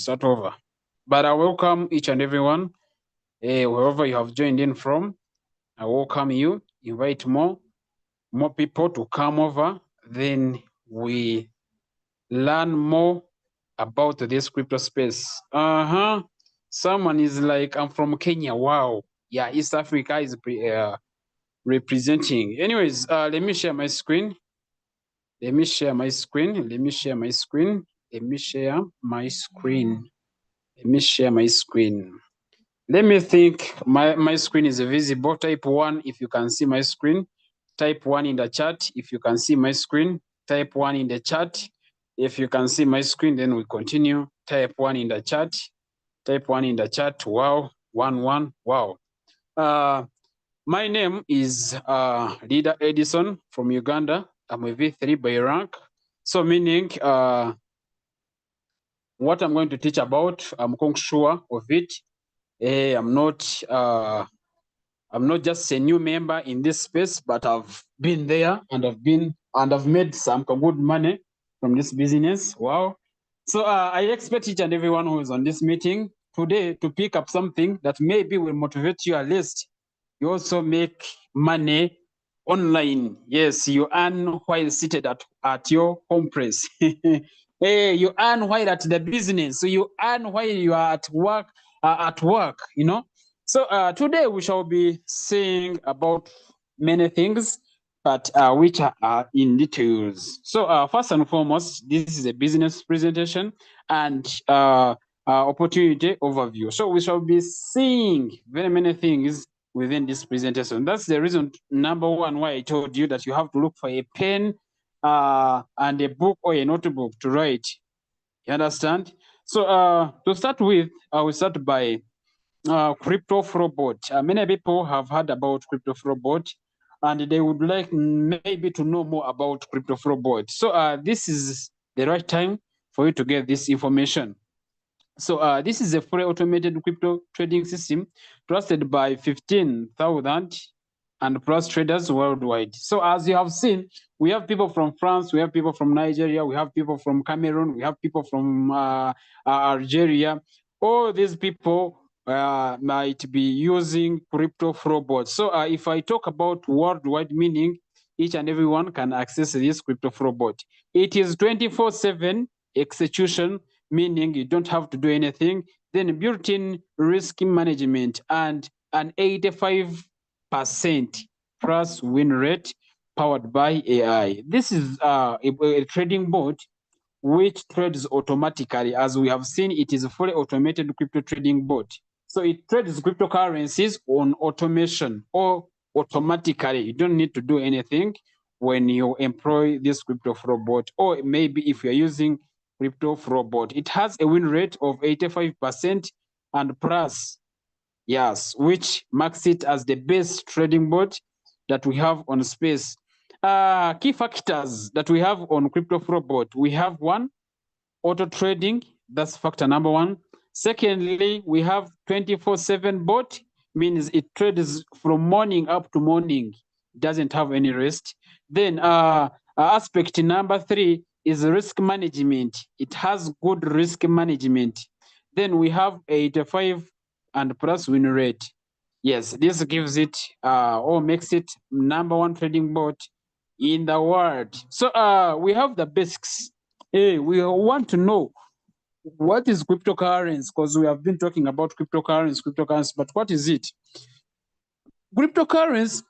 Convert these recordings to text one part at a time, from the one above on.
start over. But I welcome each and everyone, wherever you have joined in from. I welcome you. Invite more people to come over. Then we learn more about this crypto space. Someone is like, I'm from Kenya. Wow. Yeah, East Africa is representing. Anyways, let me share my screen. Let me share my screen. Let me share my screen. Let me share my screen. Let me share my screen. Let me think. My screen is visible. Type 1 if you can see my screen. Type 1 in the chat if you can see my screen. Type 1 in the chat if you can see my screen. Then we continue. Type 1 in the chat. Type 1 in the chat. Wow. 1. Wow. My name is Leader Edison from Uganda. I'm a V3 by rank. So meaning what I'm going to teach about, I'm quite sure of it. I'm not just a new member in this space, but I've been there and I've made some good money from this business. Wow. So I expect each and everyone who is on this meeting today to pick up something that maybe will motivate you at least. You also make money online. Yes, you earn while seated at your home place. Hey, you earn while at the business. So you earn while you are at work, you know. So today we shall be seeing about many things, but which are in details. So first and foremost, this is a business presentation and opportunity overview. So we shall be seeing very many things within this presentation. That's the reason, number one, why I told you that you have to look for a pen and a book or a notebook to write. You understand? So to start with, I will start by Crypto Frobot. Many people have heard about Crypto Frobot and they would like maybe to know more about Crypto Frobot. So this is the right time for you to get this information. So this is a fully automated crypto trading system trusted by 15,000 and plus traders worldwide. So as you have seen, we have people from France, we have people from Nigeria, we have people from Cameroon, we have people from Algeria. All these people might be using Crypto Frobot. So if I talk about worldwide, meaning each and everyone can access this Crypto Frobot. It is 24/7 execution, meaning you don't have to do anything. Then built-in risk management and an 85% plus win rate powered by AI. This is a trading bot which trades automatically. As we have seen, it is a fully automated crypto trading bot. So it trades cryptocurrencies on automation or automatically. You don't need to do anything when you employ this Crypto Frobot, or maybe if you're using Crypto Frobot. It has a win rate of 85% and plus, yes, which marks it as the best trading bot that we have on space. Key factors that we have on Crypto Frobot. We have one, auto trading. That's factor number one. Secondly, we have 24/7 bot, means it trades from morning up to morning. It doesn't have any rest. Then aspect number 3 is risk management. It has good risk management. Then we have 85 and plus win rate. Yes, this gives it or makes it number one trading bot in the world. So we have the basics. Hey, we want to know what is cryptocurrency, because we have been talking about cryptocurrency, but what is it? Cryptocurrency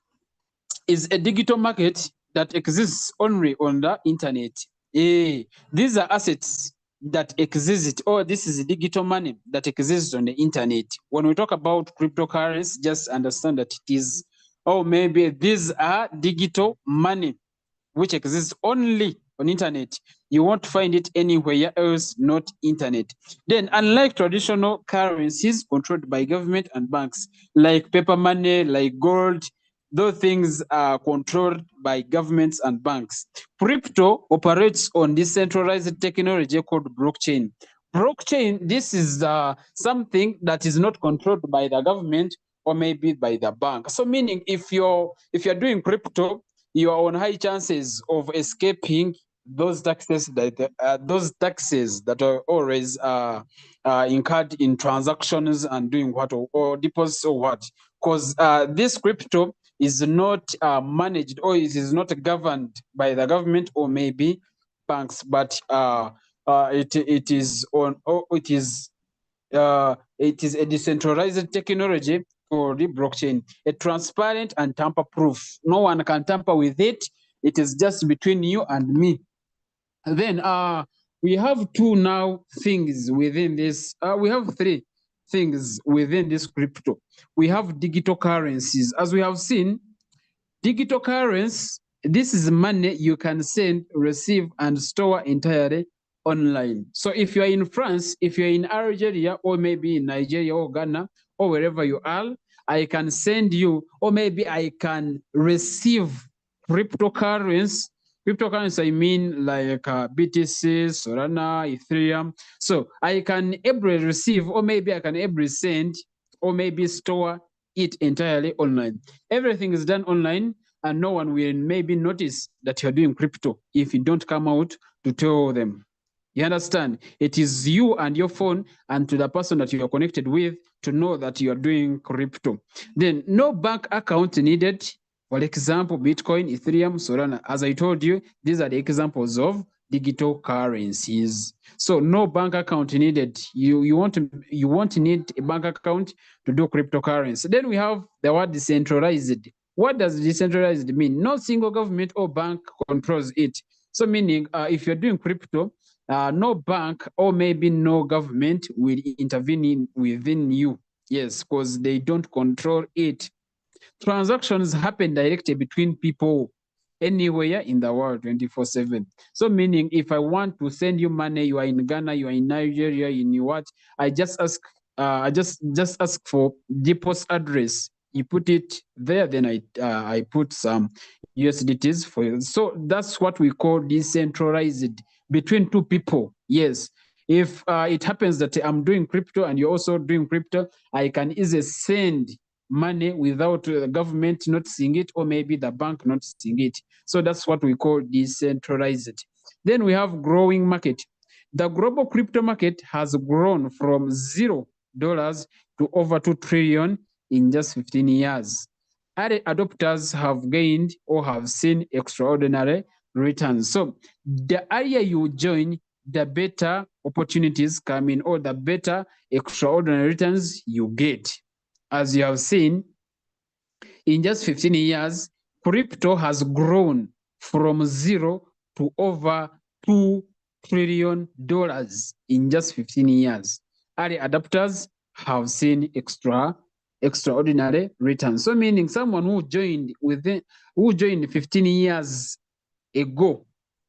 is a digital market that exists only on the internet. These are assets that exist, or this is digital money that exists on the internet. When we talk about cryptocurrency, just understand that it is, or maybe these are digital money which exists only on internet. You won't find it anywhere else, not internet. Then, unlike traditional currencies controlled by government and banks, like paper money, like gold, those things are controlled by governments and banks. Crypto operates on decentralized technology called blockchain. Blockchain, this is something that is not controlled by the government or maybe by the bank. So meaning if you're doing crypto, you are on high chances of escaping those taxes that are always incurred in transactions and doing what, or deposits or what, because this crypto is not managed, or it is not governed by the government or maybe banks, but it is a decentralized technology for the blockchain, a transparent and tamper-proof. No one can tamper with it. It is just between you and me. Then we have two now things within this. We have three things within this crypto. We have digital currencies. As we have seen, digital currency, this is money you can send, receive, and store entirely online. So if you're in France, if you're in Algeria, or maybe in Nigeria or Ghana, or wherever you are, I can send you, or maybe I can receive cryptocurrency. Cryptocurrency, I mean like BTC, Solana, Ethereum. So I can able receive, or maybe I can able send, or maybe store it entirely online. Everything is done online, and no one will maybe notice that you're doing crypto if you don't come out to tell them. You understand? It is you and your phone and to the person that you are connected with to know that you are doing crypto. Then no bank account needed. For example, Bitcoin, Ethereum, Solana. As I told you, these are the examples of digital currencies. So no bank account needed. You won't need a bank account to do cryptocurrency. Then we have the word decentralized. What does decentralized mean? No single government or bank controls it. So meaning if you're doing crypto, no bank or maybe no government will intervene within you. Yes, because they don't control it. Transactions happen directly between people anywhere in the world 24/7. So meaning if I want to send you money, you are in Ghana, you are in Nigeria, in what, I just ask ask for deposit address. You put it there, then I put some USDTs for you. So that's what we call decentralized between two people. Yes. If it happens that I'm doing crypto and you're also doing crypto, I can easily send money without the government not seeing it, or maybe the bank not seeing it. So that's what we call decentralized. Then we have growing market. The global crypto market has grown from $0 to over 2 trillion in just 15 years. Early adopters have gained or have seen extraordinary returns. So the earlier you join, the better opportunities come in, or the better extraordinary returns you get. As you have seen, in just 15 years, crypto has grown from $0 to over $2 trillion in just 15 years. Early adopters have seen extraordinary returns. So meaning someone who joined 15 years ago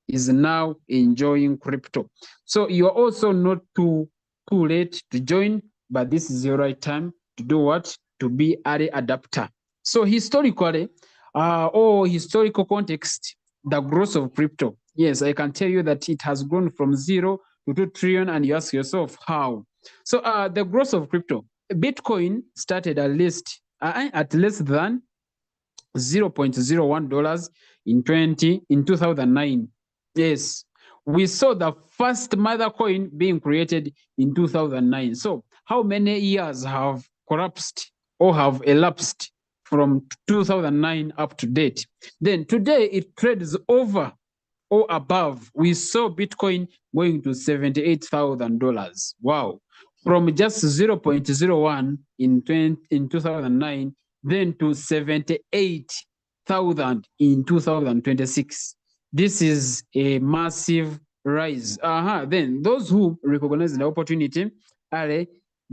is now enjoying crypto. So you are also not too late to join, but this is your right time to do what? To be early adapter. So historically, or historical context, the growth of crypto. Yes, I can tell you that it has grown from $0 to 2 trillion, and you ask yourself how. So the growth of crypto, Bitcoin started at less than $0.01 in 2009. Yes, we saw the first mother coin being created in 2009. So how many years have collapsed or have elapsed from 2009 up to date? Then today it trades over or above. We saw Bitcoin going to $78,000. Wow. From just 0.01 in 2009, then to 78,000 in 2026. This is a massive rise. Then those who recognize the opportunity are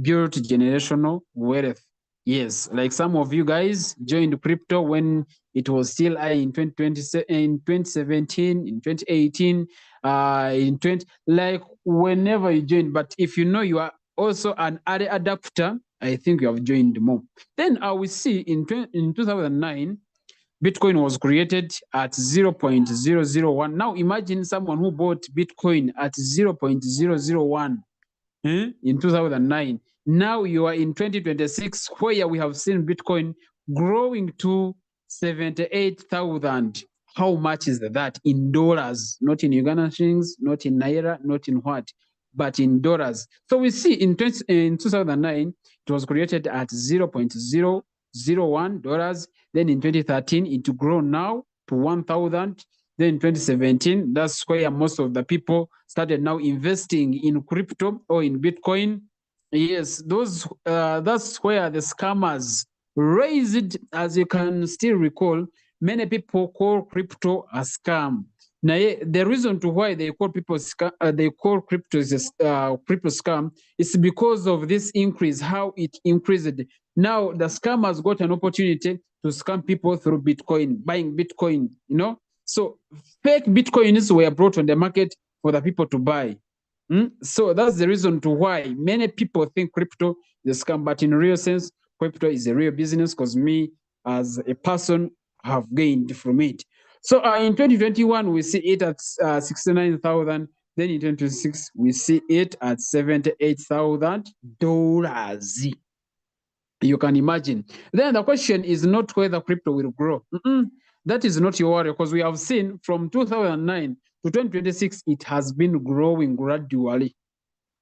built generational wealth. Yes, like some of you guys joined crypto when it was still in 2017, in 2018, in 20, like whenever you joined. But if you know you are also an early adapter, I think you have joined more. Then we see in 2009, Bitcoin was created at 0.001. Now imagine someone who bought Bitcoin at 0.001 in 2009. Now you are in 2026, where we have seen Bitcoin growing to 78,000 How much is that in dollars? Not in Ugandan shillings, not in naira, not in what, but in dollars. So we see in 2009, it was created at $0.001. Then in 2013, it grew now to 1,000. Then in 2017, that's where most of the people started now investing in crypto or in Bitcoin. Yes, that's where the scammers raised, as you can still recall, many people call crypto a scam. Now, the reason to why they call crypto crypto scam is because of this increase, how it increased. Now the scammers got an opportunity to scam people through Bitcoin, buying Bitcoin, So fake Bitcoins were brought on the market for the people to buy. So that's the reason to why many people think crypto is a scam, but in real sense, crypto is a real business, because me as a person have gained from it. So in 2021, we see it at 69,000. Then in 2026, we see it at $78,000. You can imagine. Then the question is not whether crypto will grow. That is not your worry, because we have seen from 2009 to 2026, it has been growing gradually.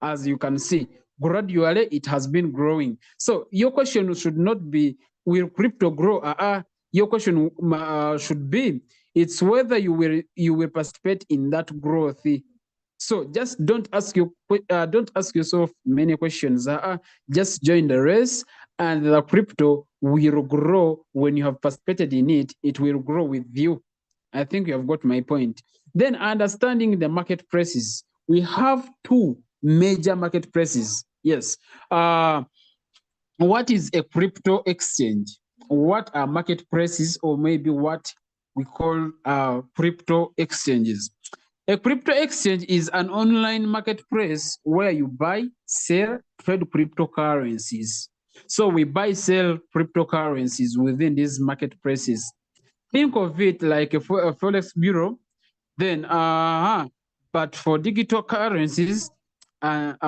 As you can see, gradually it has been growing. So your question should not be, will crypto grow? Your question should be, it's whether you will participate in that growth. So just don't ask yourself many questions. Just join the race, and the crypto will grow when you have participated in it. It will grow with you. I think you have got my point. Then understanding the market prices. We have two major market prices. Yes. What is a crypto exchange? What are market prices, or maybe what we call crypto exchanges? A crypto exchange is an online marketplace where you buy, sell, trade cryptocurrencies. So we buy, sell cryptocurrencies within these marketplaces. Think of it like a Forex bureau. Then, but for digital currencies, it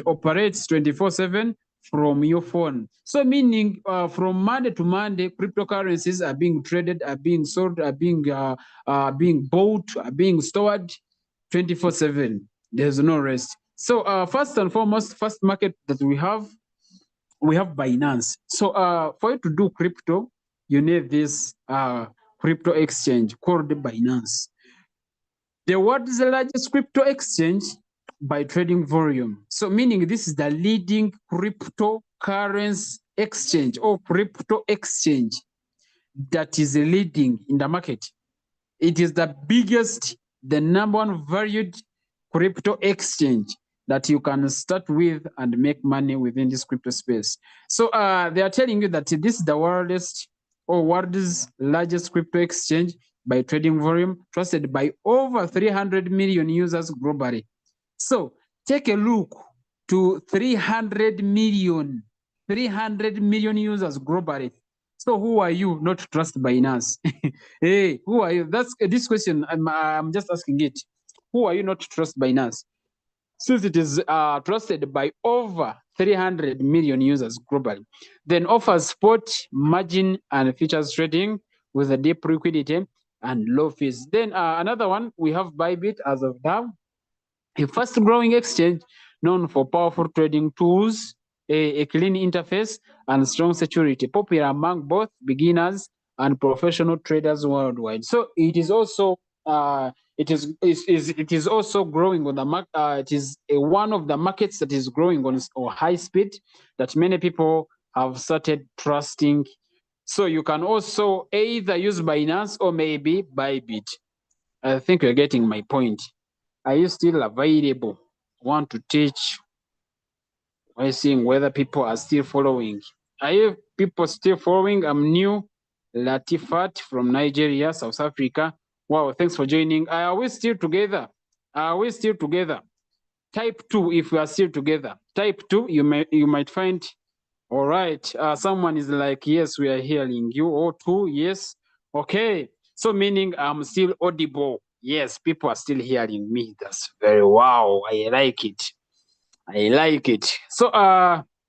operates 24/7 from your phone. So meaning from Monday to Monday, cryptocurrencies are being traded, are being sold, are being bought, are being stored 24/7. There's no rest. So first and foremost, first market that we have Binance. So for you to do crypto, you need this crypto exchange called Binance. The world's largest crypto exchange by trading volume. So meaning this is the leading cryptocurrency exchange or crypto exchange that is leading in the market. It is the biggest, the number one valued crypto exchange that you can start with and make money within this crypto space. So they are telling you that this is the world's largest crypto exchange by trading volume, trusted by over 300 million users globally. So take a look to 300 million users globally. So who are you not to trust Binance? Hey, who are you? That's this question. I'm just asking it. Who are you not to trust Binance? Since it is trusted by over 300 million users globally, then offers spot, margin, and futures trading with a deep liquidity and low fees. Then another one, we have Bybit as of now, a fast-growing exchange known for powerful trading tools, a clean interface, and strong security, popular among both beginners and professional traders worldwide. So it is also it is also growing on the market. It is one of the markets that is growing on high speed, that many people have started trusting. So you can also either use Binance or maybe Bybit. I think you're getting my point. Are you still available? Want to teach? We're seeing whether people are still following. Are you people still following? I'm new, Latifat from Nigeria, South Africa. Wow, thanks for joining. Are we still together? Are we still together? Type 2 if we are still together. Type 2, you might find. All right. Someone is like, yes, we are hearing you. Oh, 2, yes. Okay. So meaning I'm still audible. Yes, people are still hearing me. That's very wow. I like it. I like it. So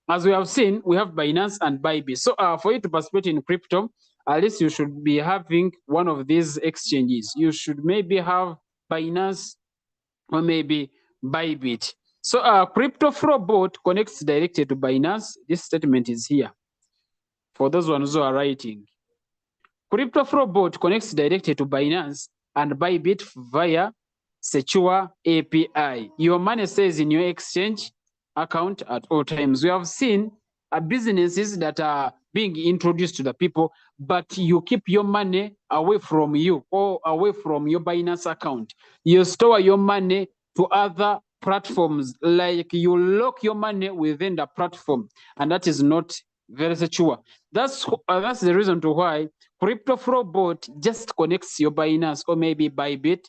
as we have seen, we have Binance and Bybit. So for you to participate in crypto, at least you should be having one of these exchanges. You should maybe have Binance or maybe Bybit. So Crypto Flow bot connects directly to Binance. This statement is here for those ones who are writing. Crypto Flow bot connects directly to Binance and Bybit via secure API. Your money stays in your exchange account at all times. We have seen businesses that are being introduced to the people, but you keep your money away from you or away from your Binance account. You store your money to other platforms, like you lock your money within the platform, and that is not very secure. That's the reason to why Crypto Flow bot just connects your Binance or maybe Bybit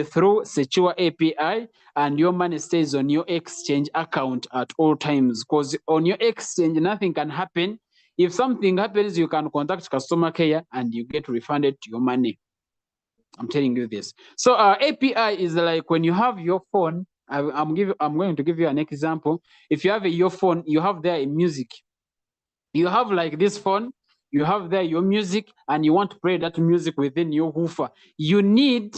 through secure API, and your money stays on your exchange account at all times, because on your exchange nothing can happen. If something happens, you can contact customer care and you get refunded your money. I'm telling you this. So API is like when you have your phone. I'm going to give you an example. If you have your phone, you have there a music. You have like this phone, you have there your music, and you want to play that music within your woofer. You need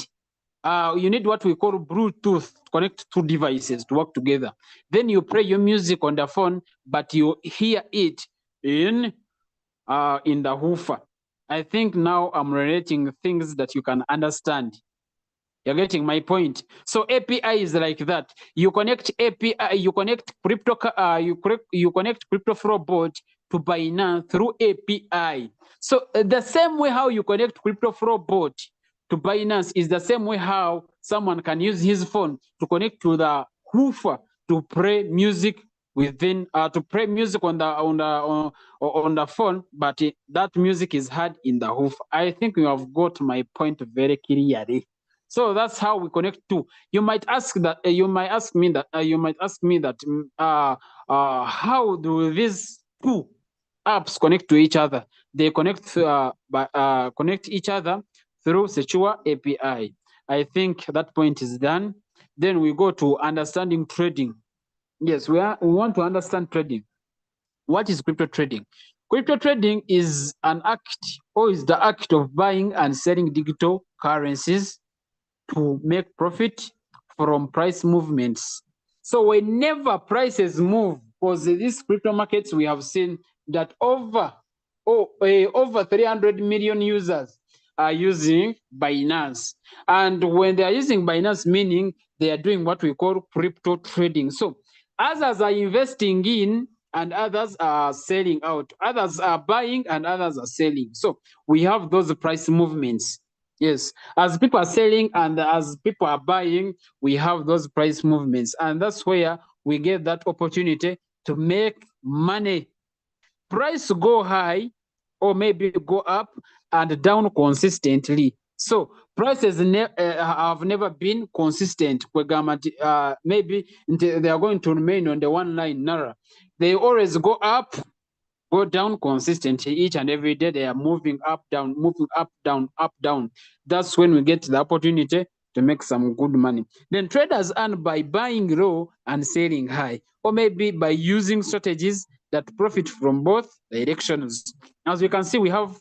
what we call Bluetooth to connect two devices to work together. Then you play your music on the phone, but you hear it in the woofer. I think now I'm relating things that you can understand. You're getting my point. So API is like that. You connect API, you connect you connect Crypto Flow bot to Binance through API. So the same way how you connect Crypto Flow bot to Binance is the same way how someone can use his phone to connect to the woofer to play music within to play music on the phone, but that music is heard in the woofer. I think you have got my point very clearly. So that's how we connect to. You might ask that. You might ask me that. How do these two apps connect to each other? They connect each other through secure API. I think that point is done. Then we go to understanding trading. Yes, we want to understand trading. What is crypto trading? Crypto trading is an act, or is the act of buying and selling digital currencies to make profit from price movements. So whenever prices move, because these crypto markets, we have seen that over 300 million users are using Binance. And when they are using Binance, meaning they are doing what we call crypto trading. So others are investing in and others are selling out. Others are buying and others are selling. So we have those price movements. Yes, as people are selling and as people are buying, we have those price movements. And that's where we get that opportunity to make money. Price go high or maybe go up and down consistently. So prices have never been consistent. Maybe they are going to remain on the one line narrow. They always go up, go down consistently. Each and every day they are moving up, down, moving up, down, up, down. That's when we get the opportunity to make some good money. Then traders earn by buying low and selling high, or maybe by using strategies that profit from both directions. As you can see, we have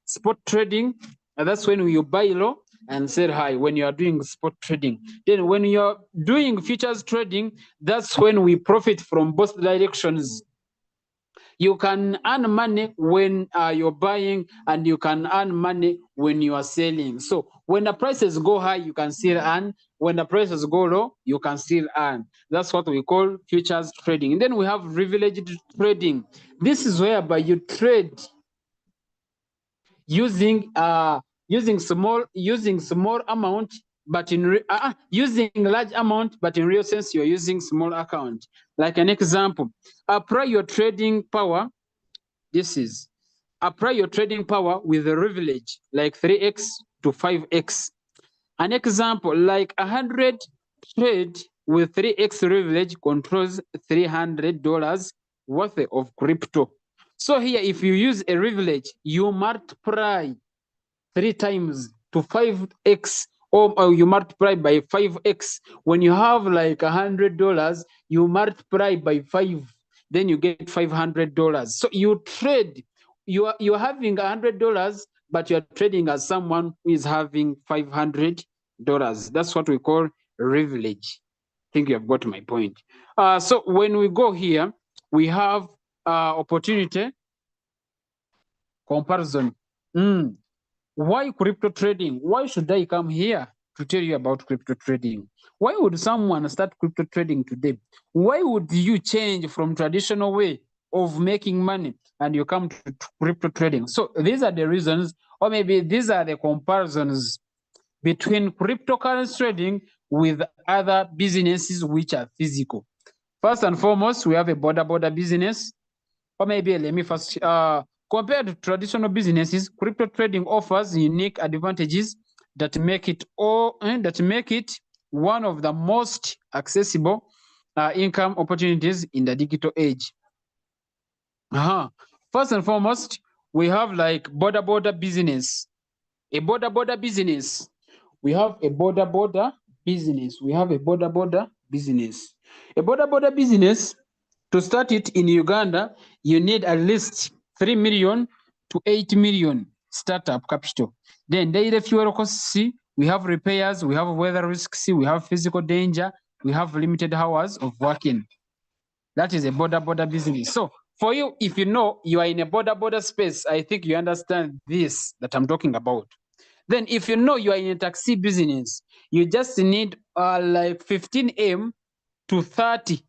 spot trading, and that's when you buy low and sell high when you are doing spot trading. Then when you're doing futures trading, that's when we profit from both directions. You can earn money when you're buying, and you can earn money when you are selling. So when the prices go high, you can still earn. When the prices go low, you can still earn. That's what we call futures trading. And then we have privileged trading. This is whereby you trade using small amount, but using large amount, but in real sense you're using small account. Like an example, apply your trading power. This is apply your trading power with a privilege like 3x to 5x. An example, like 100 trade with 3x privilege controls $300 worth of crypto. So here, if you use a privilege, you multiply 3 times to 5x, or you multiply by 5x. When you have like $100, you multiply by 5, then you get $500. So you trade you're having $100, but you're trading as someone who is having $500. That's what we call privilege. I think you have got my point. So when we go here, we have opportunity comparison. Why crypto trading? Why should I come here to tell you about crypto trading? Why would someone start crypto trading today? Why would you change from traditional way of making money and you come to crypto trading? So these are the reasons, or maybe these are the comparisons between cryptocurrency trading with other businesses which are physical. First and foremost, we have a border business. Or maybe let me first compared to traditional businesses, crypto trading offers unique advantages that make it one of the most accessible income opportunities in the digital age. First and foremost, we have like border business. A border business. We have a border business. We have a border business. A border business, to start it in Uganda, you need at least 3 million to 8 million startup capital. Then daily fuel costs, we have repairs, we have weather risks, we have physical danger, we have limited hours of working. That is a border business. So for you, if you know you are in a border space, I think you understand this that I'm talking about. Then if you know you are in a taxi business, you just need like 15M to 30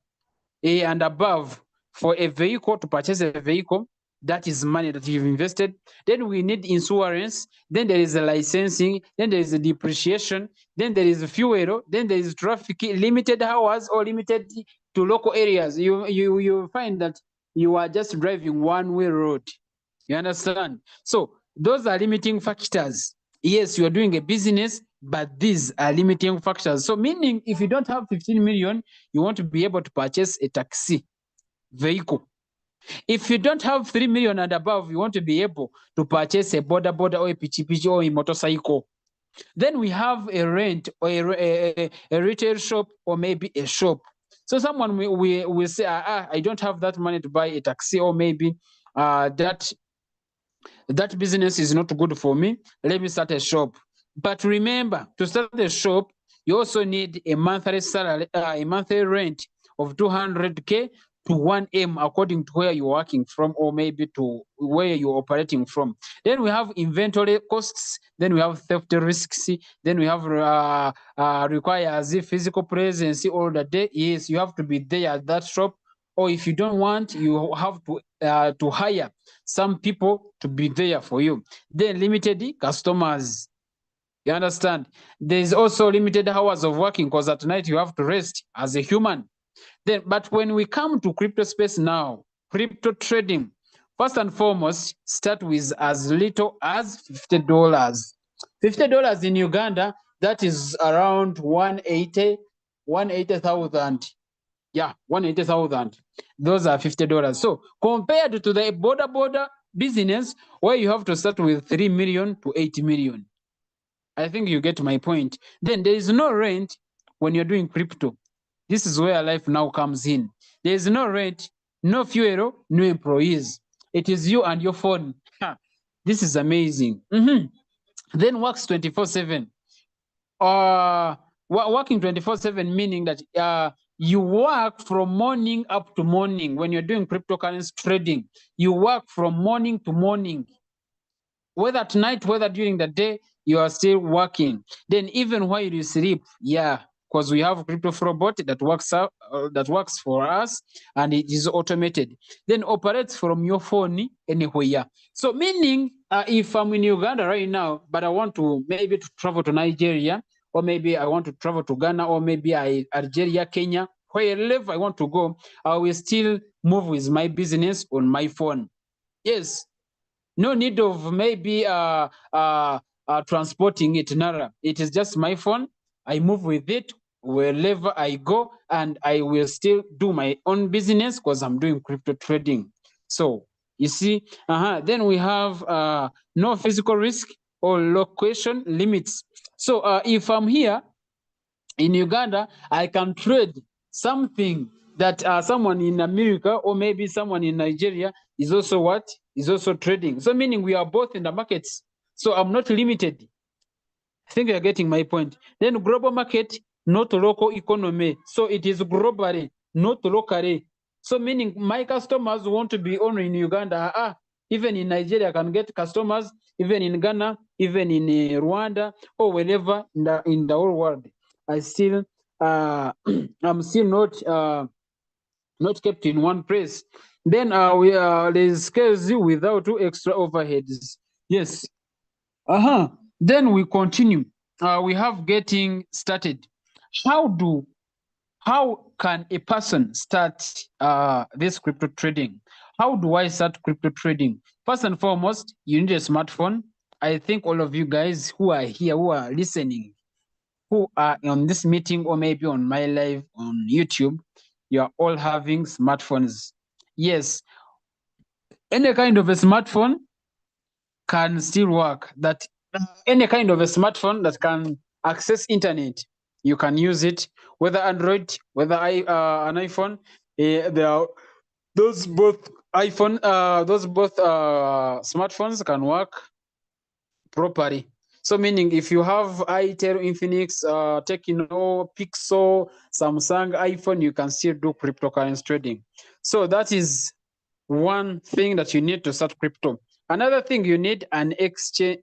and above for a vehicle, to purchase a vehicle. That is money that you've invested. Then we need insurance. Then there is a licensing. Then there is a depreciation. Then there is fuel. Then there is traffic, limited hours or limited to local areas. You find that you are just driving one-way road. You understand? So those are limiting factors. Yes, you are doing a business, but these are limiting factors. So meaning if you don't have 15 million, you want to be able to purchase a taxi vehicle. If you don't have 3 million and above, you want to be able to purchase a border or a pichi or a motorcycle. Then we have a rent or a retail shop or maybe a shop. So someone will say, I don't have that money to buy a taxi, or maybe that business is not good for me. Let me start a shop. But remember, to start a shop, you also need a monthly salary, a monthly rent of 200K to 1M, according to where you're working from, or maybe to where you're operating from. Then we have inventory costs. Then we have theft risks. Then we have requires physical presence all the day. Yes, you have to be there at that shop. Or if you don't want, you have to hire some people to be there for you. Then limited customers. You understand? There is also limited hours of working, because at night you have to rest as a human. Then, but when we come to crypto space now, crypto trading, first and foremost, start with as little as $50. $50 in Uganda, that is around 180,000. Yeah, 180,000. Those are $50. So compared to the border business, where you have to start with 3 million to 8 million. I think you get my point. Then there is no rent when you're doing crypto. This is where life now comes in. There is no rent, no fuel, no employees. It is you and your phone. This is amazing. Then works 24/7. Working 24/7, meaning that you work from morning up to morning. When you're doing cryptocurrency trading, you work from morning to morning. Whether at night, whether during the day, you are still working. Then even while you sleep, yeah, because we have crypto robot that works for us, and it is automated. Then operates from your phone anywhere. So meaning, if I'm in Uganda right now, but I want to maybe to travel to Nigeria, or maybe I want to travel to Ghana, or maybe Algeria, Kenya, wherever I want to go, I will still move with my business on my phone. Yes. No need of maybe transporting it. Nara. It is just my phone. I move with it wherever I go, and I will still do my own business because I'm doing crypto trading. So you see, then we have no physical risk or location limits. So if I'm here in Uganda, I can trade something that someone in America or maybe someone in Nigeria is also what? Is also trading. So meaning we are both in the markets. So I'm not limited. I think you're getting my point. Then global market, not local economy. So it is globally, not locally. So meaning my customers want to be only in Uganda. Even in Nigeria, I can get customers, even in Ghana, even in Rwanda, or wherever in the whole world. I still, I'm still not kept in one place. Then there's scales without two extra overheads. Yes. Then we continue. We have getting started. How can a person start this crypto trading? How do I start crypto trading? First and foremost, you need a smartphone. I think all of you guys who are here, who are listening, who are on this meeting or maybe on my live on YouTube, you are all having smartphones. Yes, any kind of a smartphone can still work. That any kind of a smartphone that can access internet, you can use it. Whether Android, whether an iPhone, there are those both smartphones can work properly. So meaning if you have Itel, Infinix, Tecno, Pixel, Samsung, iPhone, you can still do cryptocurrency trading. So that is one thing that you need to start crypto. Another thing, you need an exchange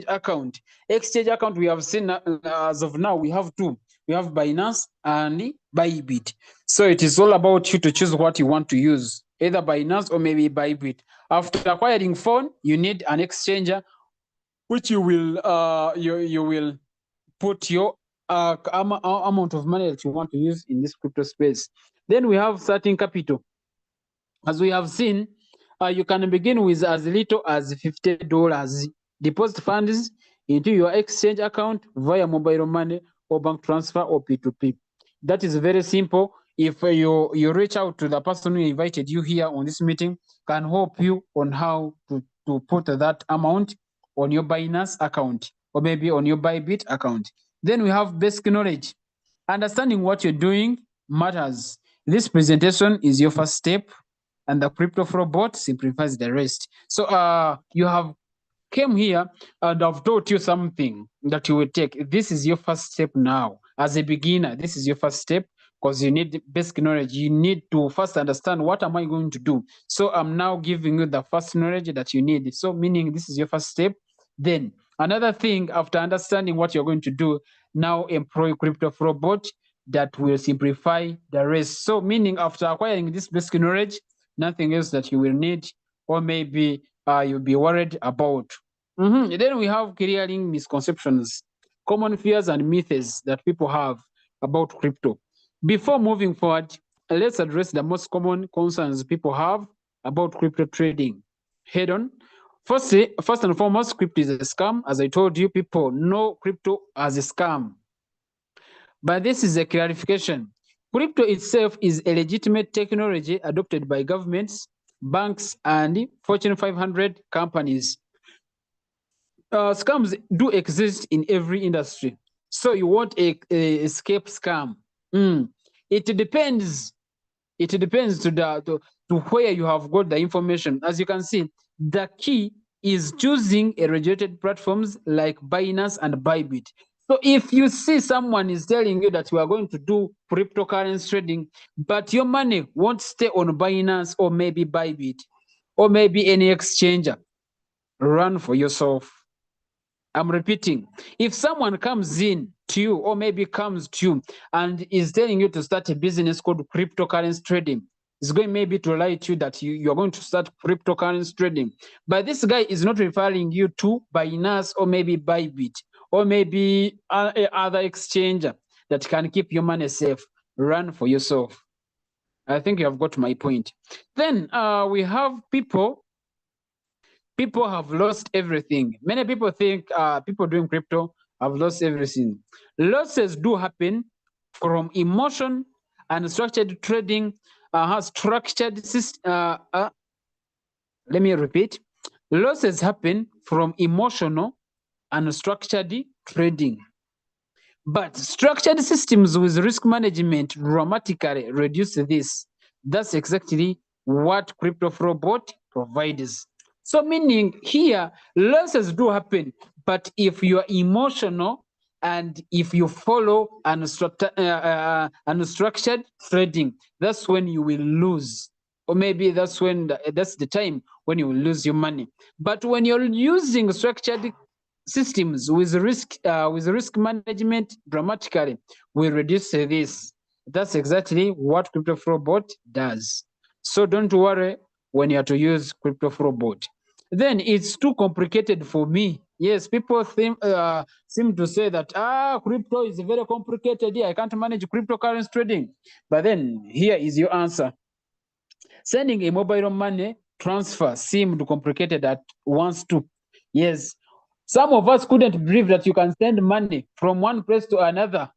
account. Exchange account, we have seen as of now, we have two. We have Binance and Bybit. So it is all about you to choose what you want to use, either Binance or maybe Bybit. After acquiring phone, you need an exchanger, which you will put your amount of money that you want to use in this crypto space. Then we have starting capital. As we have seen, you can begin with as little as $50. Deposit funds into your exchange account via mobile money or bank transfer or P2P. That is very simple. If you reach out to the person who invited you here on this meeting, can help you on how to put that amount on your Binance account or maybe on your Bybit account. Then we have basic knowledge. Understanding what you're doing matters. This presentation is your first step, and the crypto flow bot simplifies the rest. So you have came here and I've taught you something that you will take. This is your first step now. As a beginner, this is your first step because you need basic knowledge. You need to first understand what am I going to do. So I'm now giving you the first knowledge that you need. So meaning this is your first step. Then another thing, after understanding what you're going to do, now employ crypto flow bot that will simplify the rest. So meaning after acquiring this basic knowledge, nothing else that you will need or maybe you'll be worried about. Then we have clearing misconceptions, common fears and myths that people have about crypto. Before moving forward, let's address the most common concerns people have about crypto trading head on. First and foremost, crypto is a scam. As I told you, people know crypto as a scam. But this is a clarification. Crypto itself is a legitimate technology adopted by governments, banks, and Fortune 500 companies. Scams do exist in every industry. So you won't escape scam. It depends. It depends to where you have got the information. As you can see, the key is choosing a regulated platforms like Binance and Bybit. So if you see someone is telling you that you are going to do cryptocurrency trading, but your money won't stay on Binance or maybe Bybit or maybe any exchanger, run for yourself. I'm repeating, if someone comes in to you or maybe comes to you and is telling you to start a business called cryptocurrency trading, is going maybe to lie to you that you're going to start cryptocurrency trading. But this guy is not referring you to Binance or maybe Bybit or maybe other exchanger that can keep your money safe. Run for yourself. I think you have got my point. Then we have people have lost everything. Many people think people doing crypto have lost everything. Losses do happen from emotion and structured trading. Let me repeat. Losses happen from emotional and structured trading. But structured systems with risk management dramatically reduce this. That's exactly what crypto flow bot provides. So meaning here, losses do happen, but if you are emotional and if you follow unstructured trading, that's when you will lose. Or maybe that's when that's the time when you will lose your money. But when you're using structured systems with risk management dramatically, we reduce this. That's exactly what crypto flow bot does. So don't worry when you have to use crypto flow bot. Then it's too complicated for me. Yes, people seem to say that crypto is very complicated. Yeah, I can't manage cryptocurrency trading. But then here is your answer. Sending a mobile money transfer seemed complicated at once too. Yes, some of us couldn't believe that you can send money from one place to another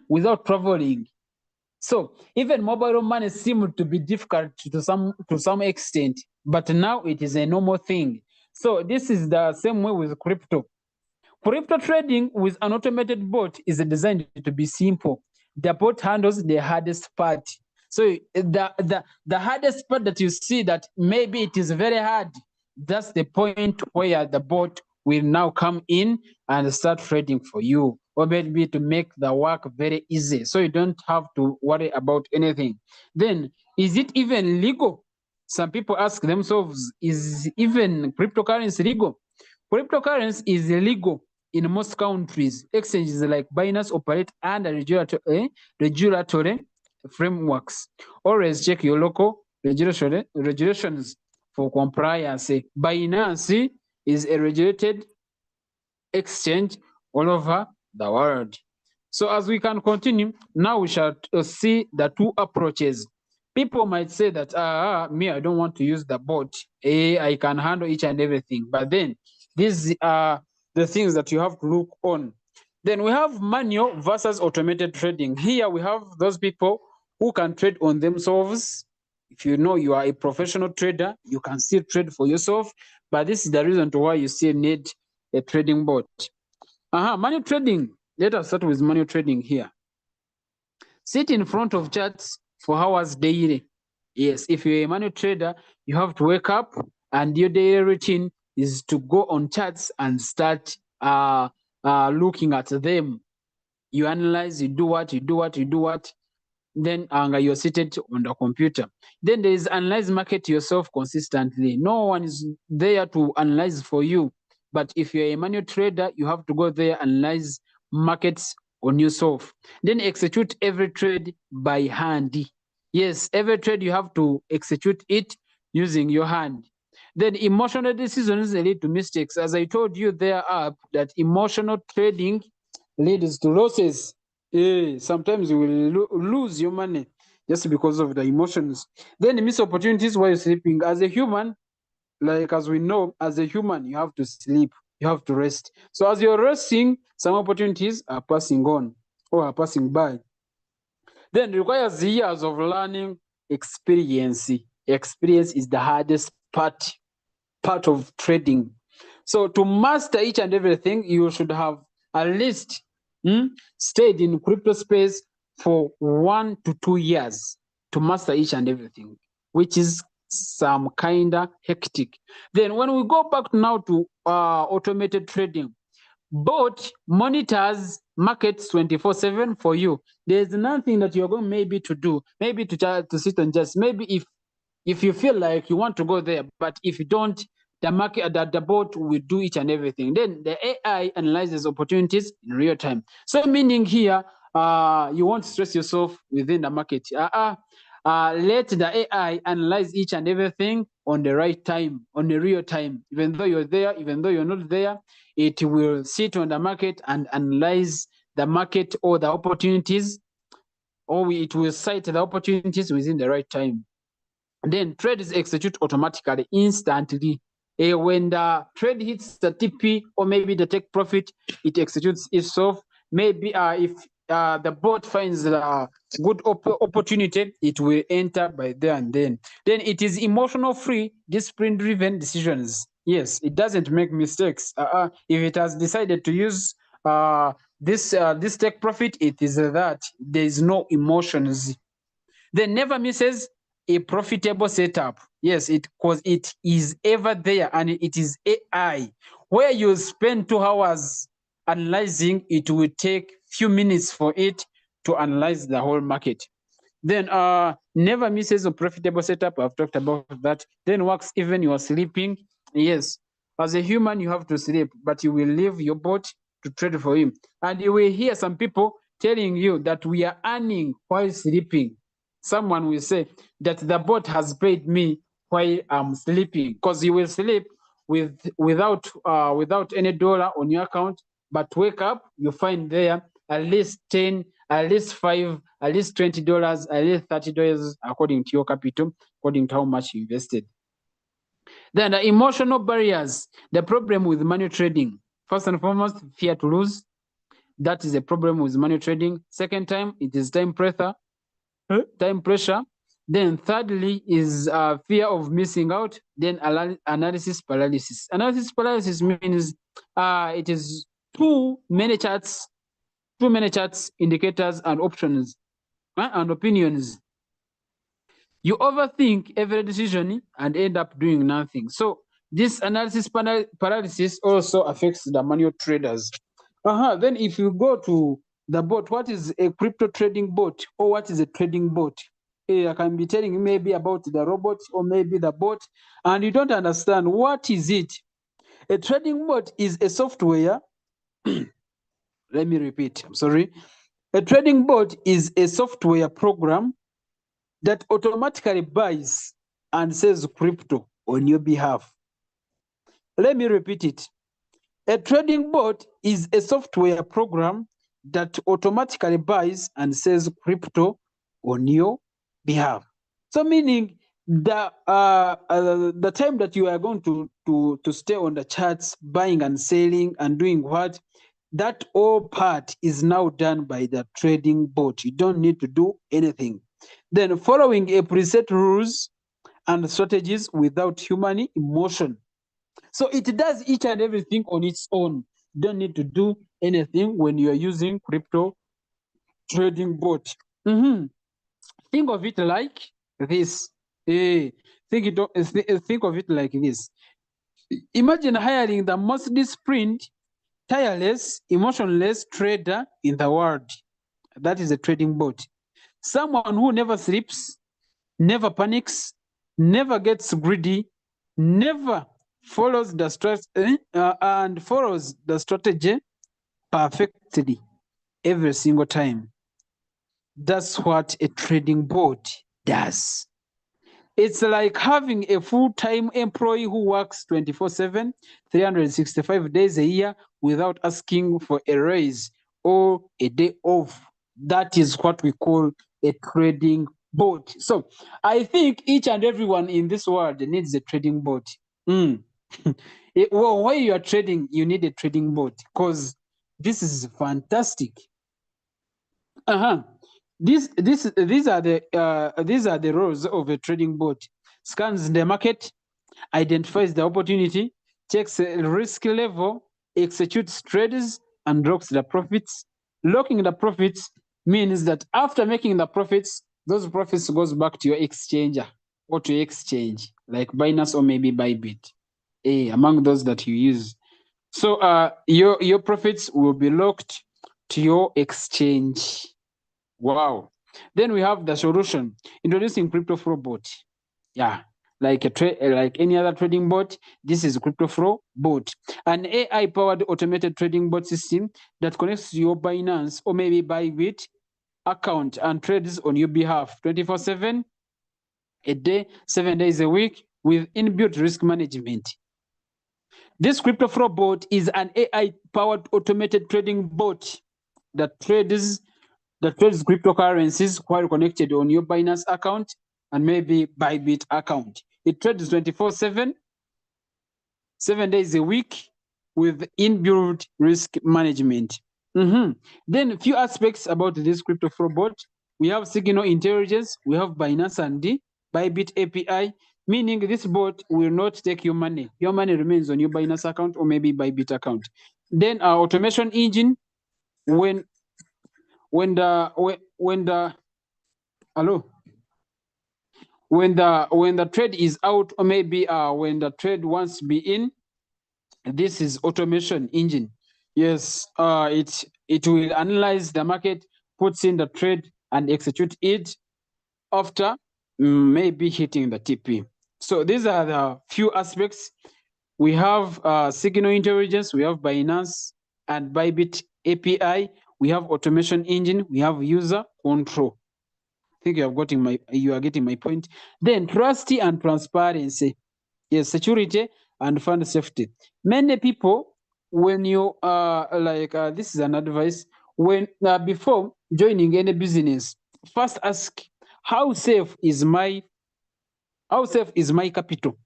without traveling. So even mobile money seemed to be difficult to some extent, but now it is a normal thing. So this is the same way with crypto. Crypto trading with an automated bot is designed to be simple. The bot handles the hardest part. So the hardest part that you see that maybe it is very hard, that's the point where the bot will now come in and start trading for you, or maybe to make the work very easy, so you don't have to worry about anything. Then, is it even legal? Some people ask themselves, is even cryptocurrency legal? Cryptocurrency is illegal in most countries. Exchanges like Binance operate under regulatory frameworks. Always check your local regulations for compliance. Binance is a regulated exchange all over the world. So as we can continue, now we shall see the two approaches. People might say that, me, I don't want to use the bot. I can handle each and everything. But then these are the things that you have to look on. Then we have manual versus automated trading. Here we have those people who can trade on themselves. If you know you are a professional trader, you can still trade for yourself. But this is the reason to why you still need a trading bot. Manual trading. Let us start with manual trading here. Sit in front of charts for hours daily. Yes, if you're a manual trader, you have to wake up and your daily routine is to go on charts and start looking at them. You analyze, you do what. Then you're seated on the computer. Then there is analyze market yourself consistently. No one is there to analyze for you. But if you're a manual trader, you have to go there, analyze markets on yourself. Then execute every trade by hand. Yes, every trade you have to execute it using your hand. Then emotional decisions lead to mistakes. As I told you there up, that emotional trading leads to losses. Sometimes you will lose your money just because of the emotions. Then you miss opportunities while you're sleeping. As a human, like as we know, as a human, you have to sleep, you have to rest. So as you're resting, some opportunities are passing on or are passing by. Then requires years of learning experience. Experience is the hardest part of trading. So to master each and everything, you should have at least stayed in crypto space for 1 to 2 years to master each and everything, which is some kind of hectic. Then when we go back now to automated trading, bot monitors markets 24/7 for you. There's nothing that you're going maybe to do, maybe to sit and just, maybe if you feel like you want to go there, but if you don't, the market, the bot will do each and everything. Then the AI analyzes opportunities in real time. So meaning here, you won't stress yourself within the market. Let the AI analyze each and everything on the right time, on the real time. Even though you're there, even though you're not there, it will sit on the market and analyze the market or the opportunities, or it will cite the opportunities within the right time. Then trades execute automatically, instantly. When the trade hits the TP or maybe the take profit, it executes itself. Maybe if the bot finds a good opportunity, it will enter by there and then. Then it is emotional free, discipline driven decisions. Yes, it doesn't make mistakes. If it has decided to use this take profit, it is that there is no emotions. Then never misses a profitable setup. Yes, because it is ever there, and it is AI. Where you spend 2 hours analyzing, it will take few minutes for it to analyze the whole market. Then never misses a profitable setup. I've talked about that. Then works even you are sleeping. Yes, as a human you have to sleep, but you will leave your bot to trade for him. And you will hear some people telling you that we are earning while sleeping. Someone will say that the bot has paid me while I'm sleeping, because you will sleep without any dollar on your account, but wake up, you find there at least 10, at least 5, at least $20, at least $30, according to your capital, according to how much you invested. Then the emotional barriers, the problem with money trading. First and foremost, fear to lose. That is a problem with money trading. Second time, it is time pressure. Then thirdly is fear of missing out. Then analysis paralysis. Analysis paralysis means it is too many charts, indicators, and options and opinions. You overthink every decision and end up doing nothing. So this analysis paralysis also affects the manual traders. Then if you go to the bot, what is a crypto trading bot, or what is a trading bot? I can be telling you maybe about the robot or maybe the bot, and you don't understand what is it. A trading bot is a software. Let me repeat, I'm sorry. A trading bot is a software program that automatically buys and sells crypto on your behalf. Let me repeat it. A trading bot is a software program that automatically buys and sells crypto on your behalf. So meaning the time that you are going to stay on the charts, buying and selling and doing what, that all part is now done by the trading bot. You don't need to do anything. Then following a preset rules and strategies without human emotion. So it does each and everything on its own. You don't need to do anything when you're using crypto trading bot. Think of it like this. Think of it like this. Imagine hiring the most disciplined, tireless, emotionless trader in the world. That is a trading bot. Someone who never sleeps, never panics, never gets greedy, never follows the strategy perfectly every single time. That's what a trading bot does. It's like having a full-time employee who works 24/7, 365 days a year without asking for a raise or a day off. That is what we call a trading bot. So I think each and everyone in this world needs a trading bot. Well, while you are trading, you need a trading bot, because this is fantastic. These are the roles of a trading bot. Scans the market, identifies the opportunity, checks the risk level, executes trades, and locks the profits. Locking the profits means that after making the profits, those profits goes back to your exchanger or to your exchange, like Binance or maybe Bybit, among those that you use. So your profits will be locked to your exchange. Wow. Then we have the solution, introducing crypto flow bot. Yeah, like any other trading bot, this is crypto flow bot, an AI-powered automated trading bot system that connects to your Binance or maybe Bybit account and trades on your behalf 24/7, a day, 7 days a week, with inbuilt risk management. This crypto flow bot is an AI-powered automated trading bot that trades cryptocurrencies while connected on your Binance account and maybe Bybit account. It trades 24/7, 7 days a week, with inbuilt risk management. Then a few aspects about this crypto flow bot. We have signal intelligence, we have Binance and Bybit API, meaning this bot will not take your money. Your money remains on your Binance account or maybe Bybit account. Then our automation engine, when the when the trade is out, or maybe when the trade wants to be in, this is automation engine. Yes, it will analyze the market, puts in the trade, and execute it after maybe hitting the TP. So these are the few aspects. We have Signal Intelligence, we have Binance and Bybit API, we have automation engine, we have user control. I think you are getting my point. Then trust and transparency. Yes, security and fund safety. Many people, when you this is an advice, when before joining any business, first ask how safe is my capital.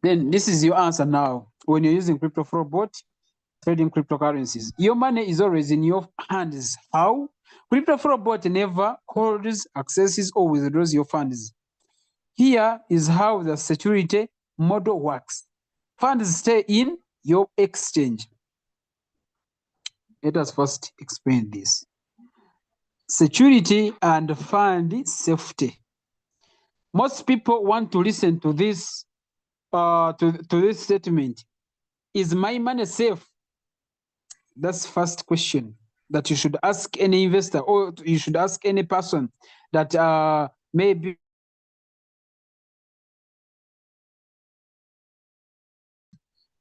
Then this is your answer now. When you're using crypto fraud bot, trading cryptocurrencies, your money is always in your hands. How? Crypto fraud bot never holds, accesses, or withdraws your funds. Here is how the security model works. Funds stay in your exchange. Let us first explain this. Security and fund safety. Most people want to listen to this to this statement. Is my money safe? That's first question that you should ask any investor, or you should ask any person that maybe.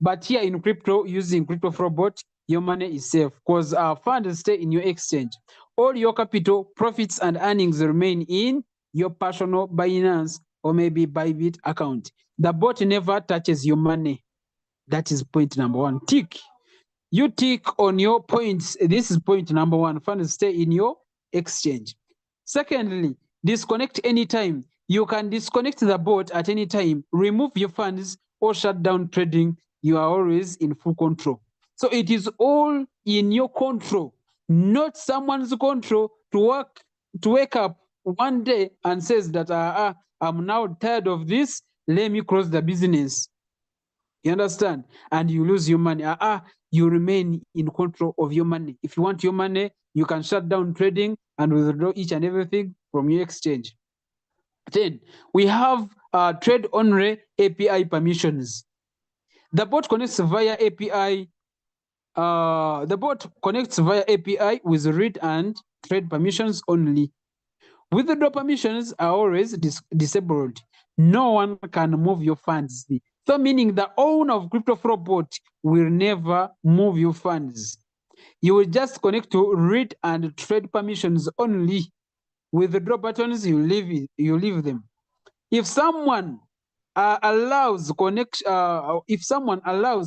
But here in crypto, using crypto fraud bot, your money is safe because funds stay in your exchange. All your capital, profits, and earnings remain in your personal Binance or maybe Bybit account. The bot never touches your money. That is point number one. Tick. You tick on your points. This is point number one. Funds stay in your exchange. Secondly, disconnect anytime. You can disconnect the bot at any time, remove your funds, or shut down trading. You are always in full control. So it is all in your control, not someone's control to wake up one day and says that I'm now tired of this, let me close the business. You understand? And you lose your money. You remain in control of your money. If you want your money, you can shut down trading and withdraw each and everything from your exchange. Then we have trade only API permissions. The bot connects via API. The bot connects via API with read and trade permissions only. Withdraw permissions are always disabled. No one can move your funds. So meaning the owner of crypto fraud bot will never move your funds. You will just connect to read and trade permissions only. Withdraw buttons, you leave them. If someone allows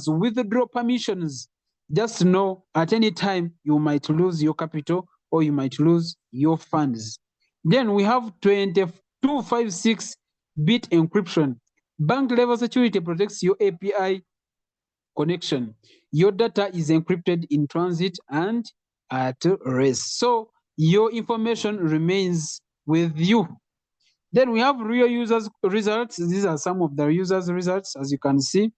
withdraw permissions, just know at any time you might lose your capital or you might lose your funds. Then we have 2256-bit encryption. Bank level security protects your API connection. Your data is encrypted in transit and at rest. So your information remains with you. Then we have real users results. These are some of the users results. As you can see,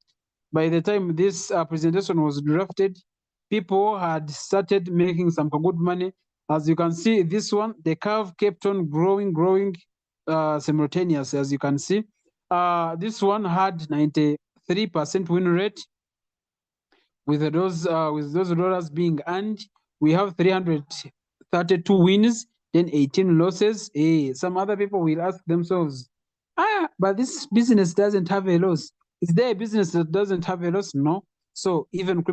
by the time this presentation was drafted, people had started making some good money. As you can see, this one, the curve kept on growing simultaneously. As you can see, this one had 93% win rate with those dollars being earned. We have 332 wins, then 18 losses. Some other people will ask themselves, but this business doesn't have a loss. Is there a business that doesn't have a loss? No. So even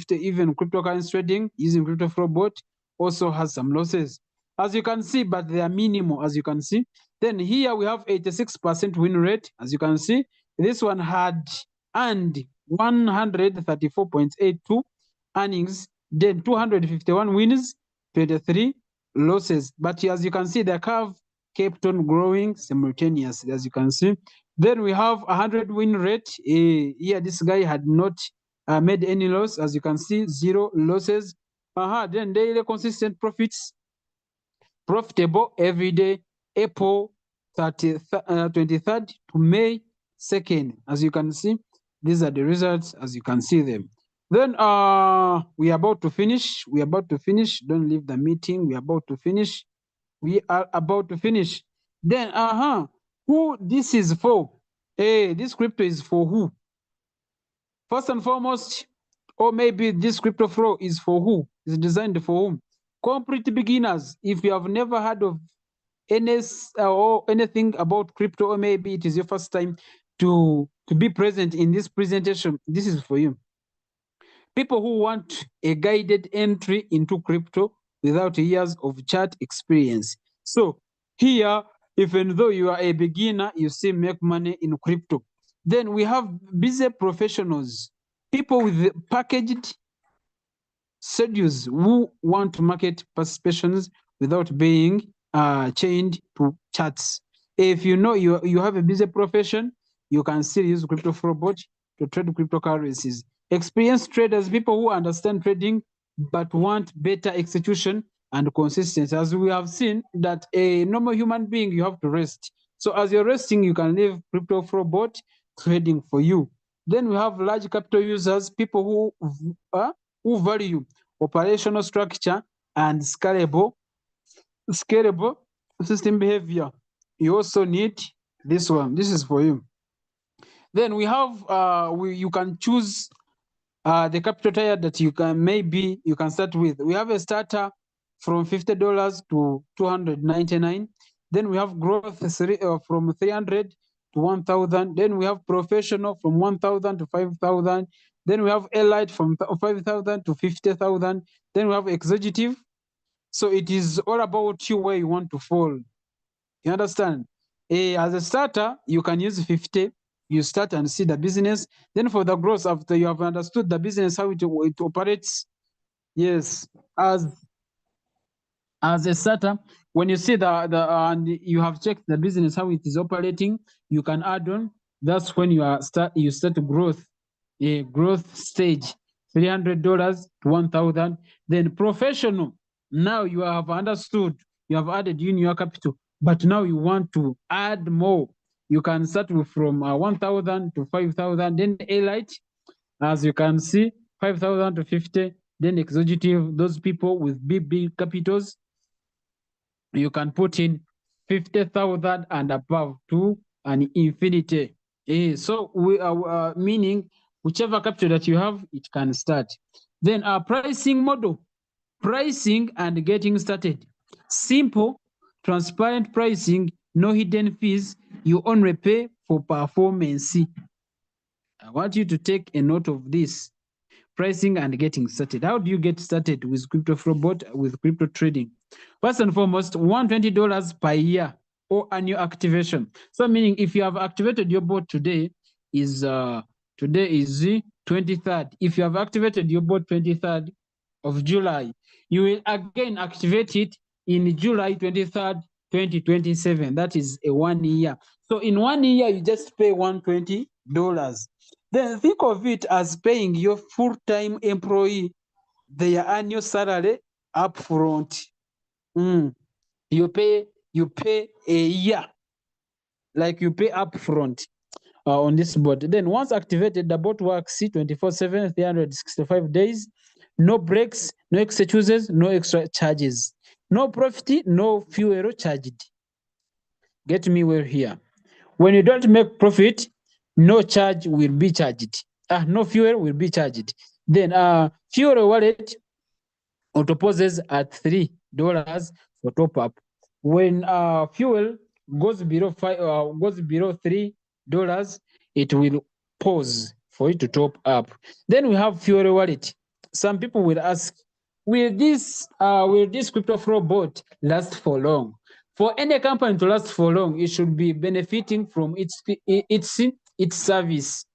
even cryptocurrency trading using crypto fraud bot also has some losses, as you can see, but they are minimal, as you can see. Then here we have 86% win rate, as you can see. This one had earned 134.82 earnings, then 251 wins, 23 losses. But as you can see, the curve kept on growing simultaneously, as you can see. Then we have 100 win rate. Here, this guy had not made any loss, as you can see, 0 losses. Then daily consistent profits, profitable every day, April 23rd to May 2nd. As you can see, these are the results as you can see them. Then we are about to finish. Don't leave the meeting. We are about to finish. Then, who this is for? Hey, this crypto is for who? First and foremost, or maybe this crypto flow is for who? Is designed for whom? Complete beginners. If you have never heard of any or anything about crypto, or maybe it is your first time to be present in this presentation, this is for you. People who want a guided entry into crypto without years of chart experience. So here, even though you are a beginner, you still make money in crypto. Then we have busy professionals, people with packaged schedules who want to market participations without being chained to charts. If you know you have a busy profession, you can still use crypto for bot to trade cryptocurrencies. Experienced traders, people who understand trading but want better execution and consistency. As we have seen that a normal human being, you have to rest. So as you're resting, you can leave crypto for bot trading for you. Then we have large capital users, people who value operational structure and scalable system behavior. You also need this one. This is for you. Then we have you can choose the capital tier that you can start with. We have a starter from $50 to $299. Then we have growth from 300 to 1,000. Then we have professional from 1,000 to 5,000. Then we have elite from 5,000 to 50,000. Then we have executive. So it is all about you where you want to fall. You understand? As a starter, you can use 50. You start and see the business. Then for the growth, after you have understood the business, how it operates, yes, as a starter, when you see and you have checked the business how it is operating, you can add on. That's when you start growth, a growth stage, $300 to 1,000. Then professional. Now you have understood. You have added in your capital, but now you want to add more. You can start with from 1,000 to 5,000. Then elite, as you can see, 5,000 to 50. Then executive, those people with big capitals, you can put in 50,000 and above to an infinity. So we are meaning whichever capital that you have, it can start. Then our pricing model, pricing and getting started. Simple, transparent pricing, no hidden fees. You only pay for performance. I want you to take a note of this. Pricing and getting started. How do you get started with crypto bot, with crypto trading? First and foremost, $120 per year or annual activation. So meaning if you have activated your bot today is the 23rd. If you have activated your bot 23rd of July, you will again activate it in July 23rd, 2027. That is a 1 year. So in 1 year, you just pay $120. Then think of it as paying your full-time employee their annual salary upfront. You pay a year, like you pay upfront on this bot. Then once activated, the bot works 24/7, 365 days, no breaks, no excuses, no extra charges, no profit, no fuel charged. Get me well here. When you don't make profit, no charge will be charged. No fuel will be charged. Then fuel wallet auto-pauses at $3 for top-up. When fuel goes below $3, it will pause for it to top up. Then we have fuel wallet. Some people will ask, will this crypto flow bot last for long? For any company to last for long, it should be benefiting from its service.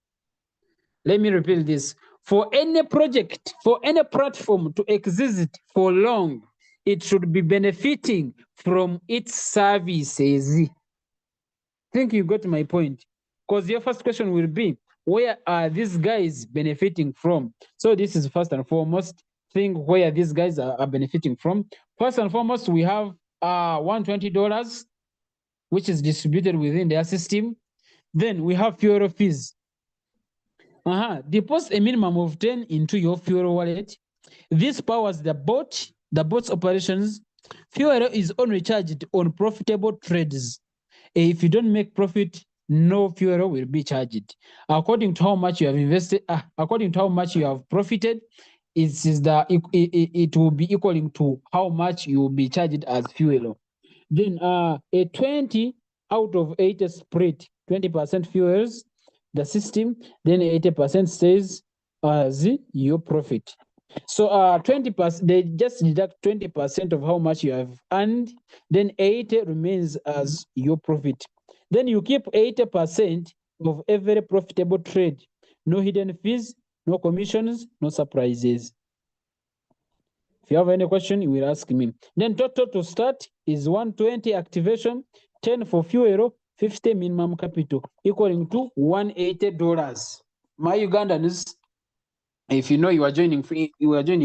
Let me repeat this. For any project, for any platform to exist for long, it should be benefiting from its services. I think you got my point. Because your first question will be, where are these guys benefiting from? So this is first and foremost thing where these guys are benefiting from. First and foremost, we have $120, which is distributed within their system. Then we have fuel fees. Deposit a minimum of 10 into your fuel wallet. This powers the bot's operations. Fuel is only charged on profitable trades. If you don't make profit, no fuel will be charged. According to how much you have invested, according to how much you have profited, it will be equaling to how much you will be charged as fuel. Then a 20 out of 80 spread, 20% fuels the system, then 80% stays as your profit. So 20%, they just deduct 20% of how much you have earned, then 80 remains as your profit. Then you keep 80% of every profitable trade. No hidden fees, no commissions, no surprises. If you have any question, you will ask me. Then total to start is 120 activation, 10 for fuel, 50 minimum capital, equaling to $180. My Ugandans, if you know you are joining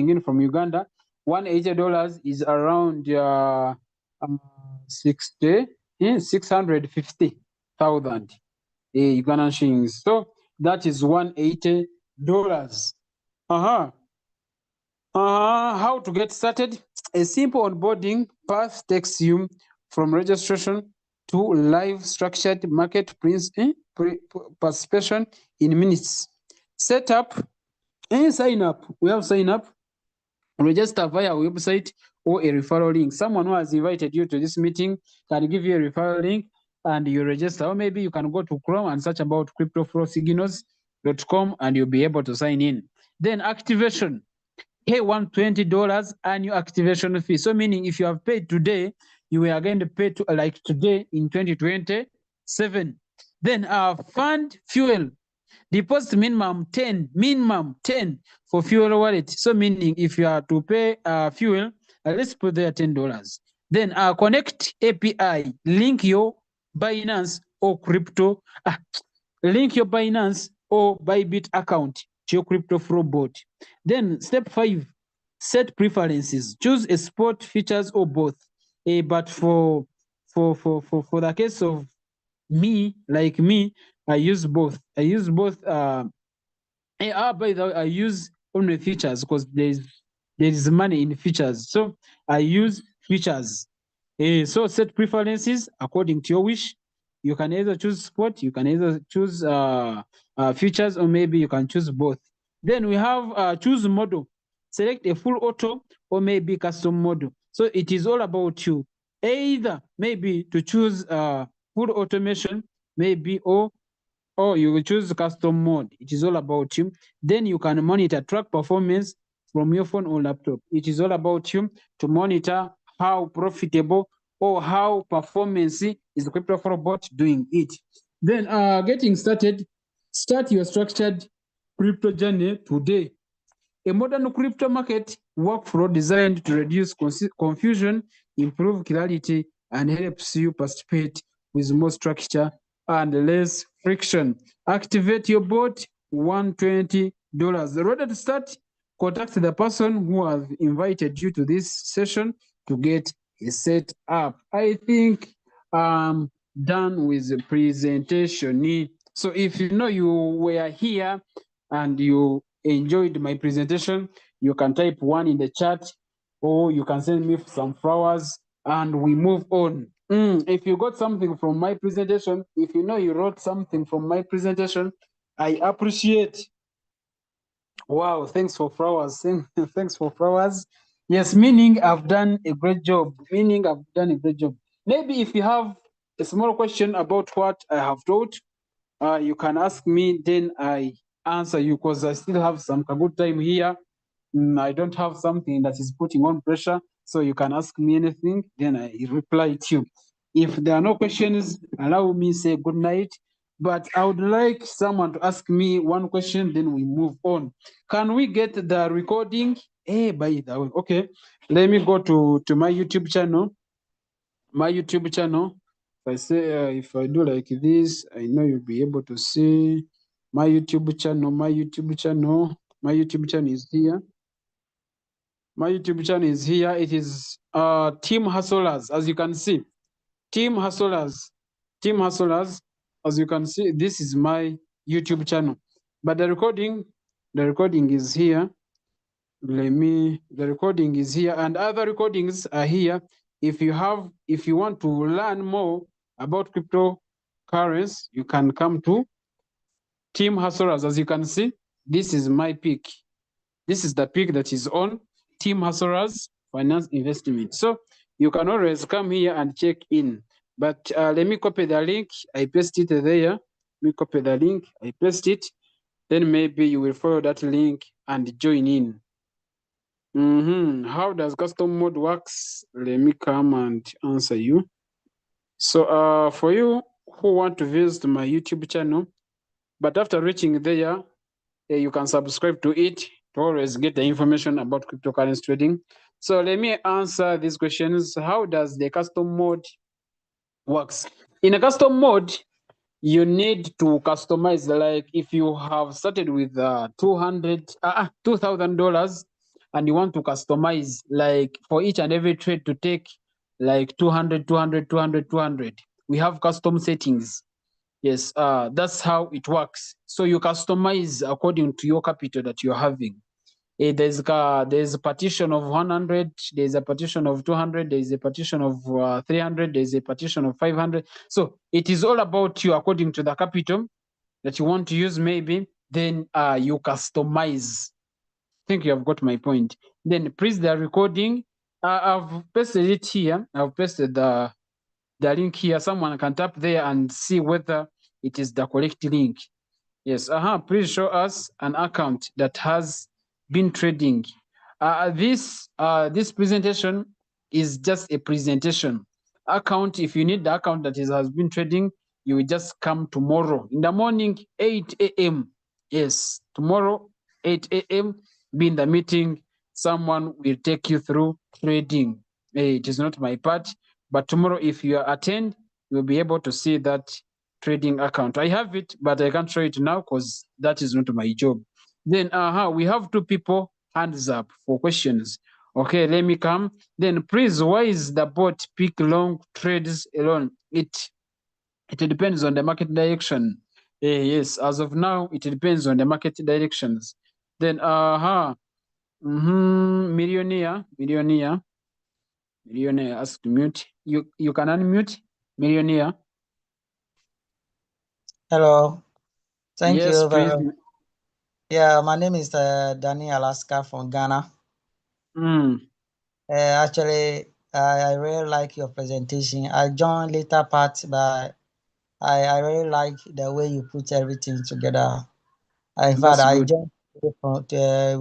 in from Uganda, $180 is around 650,000 Ugandan shillings. So that is $180. How to get started? A simple onboarding path takes you from registration to live structured market participation in minutes. Setup and sign up. We have sign up, register via our website or a referral link. Someone who has invited you to this meeting can give you a referral link and you register. Or maybe you can go to Chrome and search about cryptoflowsignals.com and you'll be able to sign in. Then activation. Pay $120 annual activation fee. So meaning if you have paid today, you are going to pay to like today in 2027. Then fund fuel. Deposit minimum 10 for fuel wallet. So meaning if you are to pay fuel, let's put there $10. Then connect API, link your Binance or crypto, link your Binance or Bybit account to your crypto flow bot. Then step 5, set preferences. Choose a spot, features, or both. But for the case of me, like me, I use both. I use both. By the way, I use only features because there is money in features. So I use features. So set preferences according to your wish. You can either choose spot, you can either choose features, or maybe you can choose both. Then we have choose model. Select a full auto or maybe custom model. So it is all about you. Either maybe to choose full automation, maybe, or you will choose custom mode. It is all about you. Then you can monitor track performance from your phone or laptop. It is all about you to monitor how profitable or how performance is the crypto flow bot doing it. Then getting started, start your structured crypto journey today. A modern crypto market workflow designed to reduce confusion, improve clarity, and helps you participate with more structure and less friction. Activate your bot, $120. Ready to start? Contact the person who has invited you to this session to get a set up. I think I'm done with the presentation. So if you know you were here and you enjoyed my presentation, you can type 1 in the chat, or you can send me some flowers and we move on. If you got something from my presentation, if you know you wrote something from my presentation, I appreciate. Wow, thanks for flowers. Thanks for flowers. Yes, meaning I've done a great job. Meaning I've done a great job. Maybe if you have a small question about what I have taught, you can ask me, then I answer you, because I still have some good time here. I don't have something that is putting on pressure, so you can ask me anything, then I reply to you. If there are no questions, allow me say good night. But I would like someone to ask me one question, then we move on. Can we get the recording? By the way, okay. Let me go to my YouTube channel. My YouTube channel. If I say, if I do like this, I know you'll be able to see my YouTube channel. My YouTube channel is here. My YouTube channel is here. It is Team Hustlers, as you can see. Team Hustlers. As you can see, this is my YouTube channel. But the recording is here. The recording is here, and other recordings are here. If you want to learn more about cryptocurrency, you can come to Team Hustlers. As you can see, this is my pick. This is the pick that is on Team Hustlers Finance Investment. So you can always come here and check in. But let me copy the link. I paste it there. Let me copy the link. I paste it. Then maybe you will follow that link and join in. How does custom mode works? Let me come and answer you. So for you who want to visit my YouTube channel, but after reaching there, you can subscribe to it to always get the information about cryptocurrency trading. So let me answer these questions. How does the custom mode works? In a custom mode, you need to customize. Like if you have started with $2,000 and you want to customize, like for each and every trade to take like 200, 200, 200, 200. We have custom settings. Yes, that's how it works. So you customize according to your capital that you're having. There's a partition of 100, there's a partition of 200, there's a partition of 300, there's a partition of 500. So it is all about you according to the capital that you want to use, maybe. Then you customize. I think you have got my point. Then please the recording. I've pasted it here. I've pasted the link here. Someone can tap there and see whether it is the correct link. Yes, please show us an account that has been trading. This presentation is just a presentation. Account, if you need the account that has been trading, you will just come tomorrow in the morning, 8 a.m. Yes, tomorrow, 8 a.m. Be in the meeting. Someone will take you through trading. It is not my part, but tomorrow, if you attend, you'll be able to see that trading account. I have it, but I can't show it now because that is not my job. Then we have two people hands up for questions. Okay, let me come. Then please, why is the bot pick long trades alone? It depends on the market direction. Yes, as of now, it depends on the market directions. Then millionaire ask to mute. You can unmute millionaire. Hello. Thank Yes, you. please. Yeah, my name is Danny Alaska from Ghana. Actually, I really like your presentation. I joined later part, but I really like the way you put everything together. In fact, I joined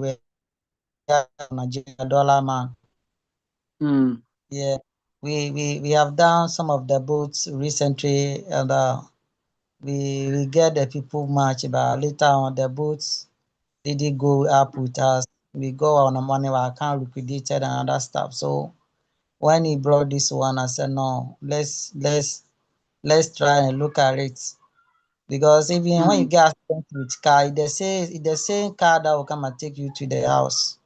with Nigeria Dollar Man. Yeah, we have done some of the boots recently, and we get the people much, but later on the boots didn't go up with us. We go on the money our account liquidated and other stuff. So when he brought this one, I said no, let's try and look at it. Because even when you get accident with car, they say it's the same car that will come and take you to the house.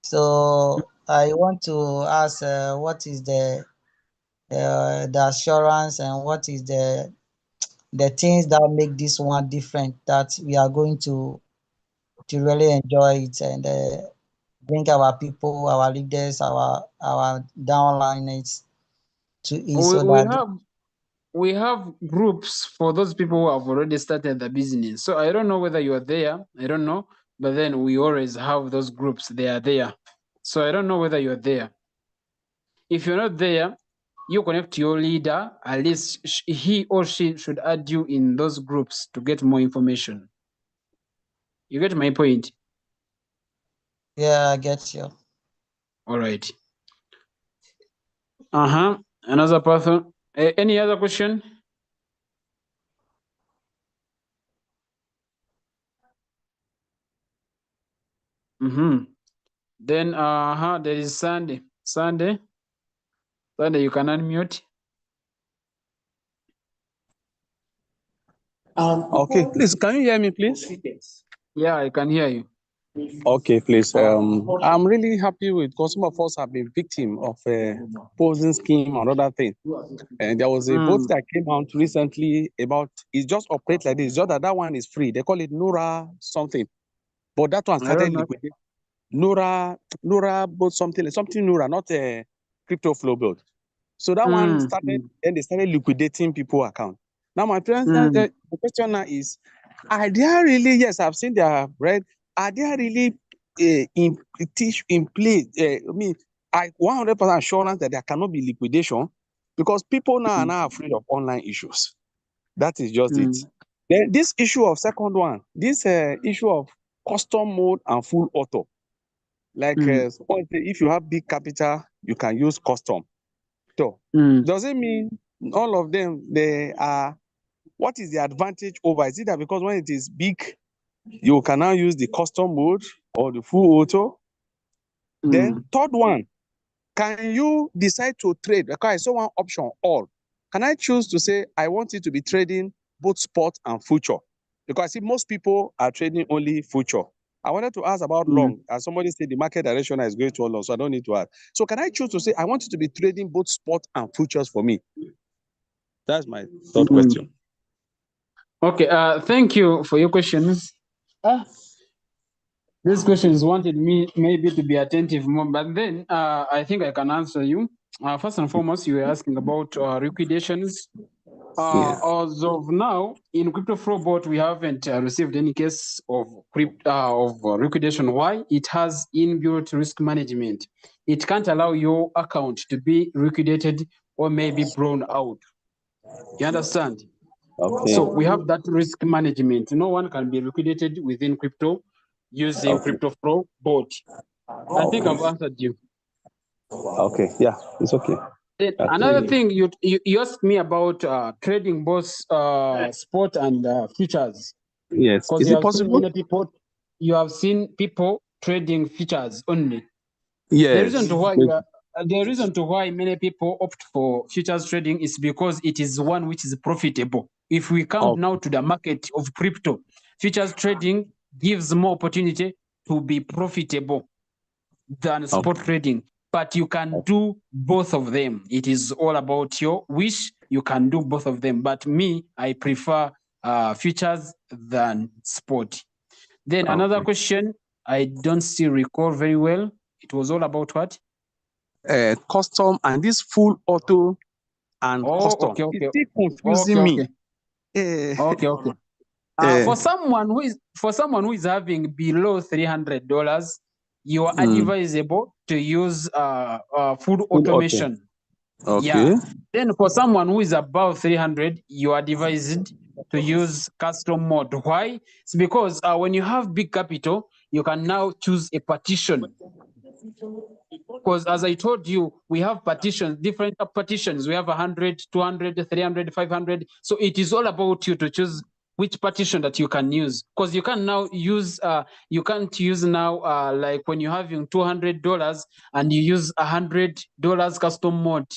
So I want to ask what is the assurance and what is the things that make this one different that we are going to really enjoy it and bring our people, our leaders, our downliners to it. So we have groups for those people who have already started the business. So I don't know whether you are there. I don't know. But then we always have those groups. They are there. So I don't know whether you're there. If you're not there, you connect to your leader. At least he or she should add you in those groups to get more information. You get my point? Yeah, I get you. All right. Another person. Any other question? Then there is Sunday. Sunday, you can unmute. Okay, please, can you hear me, please? Yeah, I can hear you. Okay, please. I'm really happy with because some of us have been victim of a posing scheme and other thing. And there was a vote that came out recently about it just operate like this. Just that one is free. They call it Nura something, but that one started liquidating. Nura, both something Nura, not a crypto flow build. So that one started, and they started liquidating people account. Now, my friends, the question now is, are there really, yes, I've seen their bread, are there really in place, I mean, 100% assurance that there cannot be liquidation? Because people now are now afraid of online issues. That is just it. Then this issue of second one, this issue of custom mode and full auto. Like if you have big capital, you can use custom. So does it mean all of them, they are, what is the advantage over? Is it that because when it is big, you can now use the custom mode or the full auto? Then third one, can you decide to trade? Because I saw one option, all. Can I choose to say, I want it to be trading both spot and future? Because I see most people are trading only future. I wanted to ask about long, as somebody said the market direction is going to long, so I don't need to ask. So can I choose to say, I want it to be trading both spot and futures for me? That's my third question. Okay, thank you for your questions. These questions wanted me maybe to be attentive more, but then I think I can answer you. First and foremost, you were asking about liquidations. As of now, in CryptoFlowBot, we haven't received any case of liquidation. Why? It has inbuilt risk management. It can't allow your account to be liquidated or maybe blown out. You understand? Okay. So we have that risk management. No one can be liquidated within crypto using CryptoFlowBot. I think I've answered you. Okay, yeah, it's okay. Then another thing, you asked me about trading both spot and futures. Yes, is it possible? You have seen people trading futures only. Yes. The reason to why many people opt for futures trading is because it is one which is profitable. If we come now to the market of crypto, futures trading gives more opportunity to be profitable than spot trading. But you can do both of them. It is all about your wish. You can do both of them. But me, I prefer futures than spot. Then another question, I don't still recall very well. It was all about what? Custom and this full auto and custom. Okay. It's still confusing me. Okay. For someone who is having below $300, you are advisable to use full automation. Okay. Yeah. Then for someone who is above 300, you are advised to use custom mode. Why? It's because when you have big capital, you can now choose a partition. Because as I told you, we have partitions, different partitions. We have 100, 200, 300, 500. So it is all about you to choose which partition that you can use. Because you can now use, you can't use now, like when you're having $200 and you use $100 custom mode.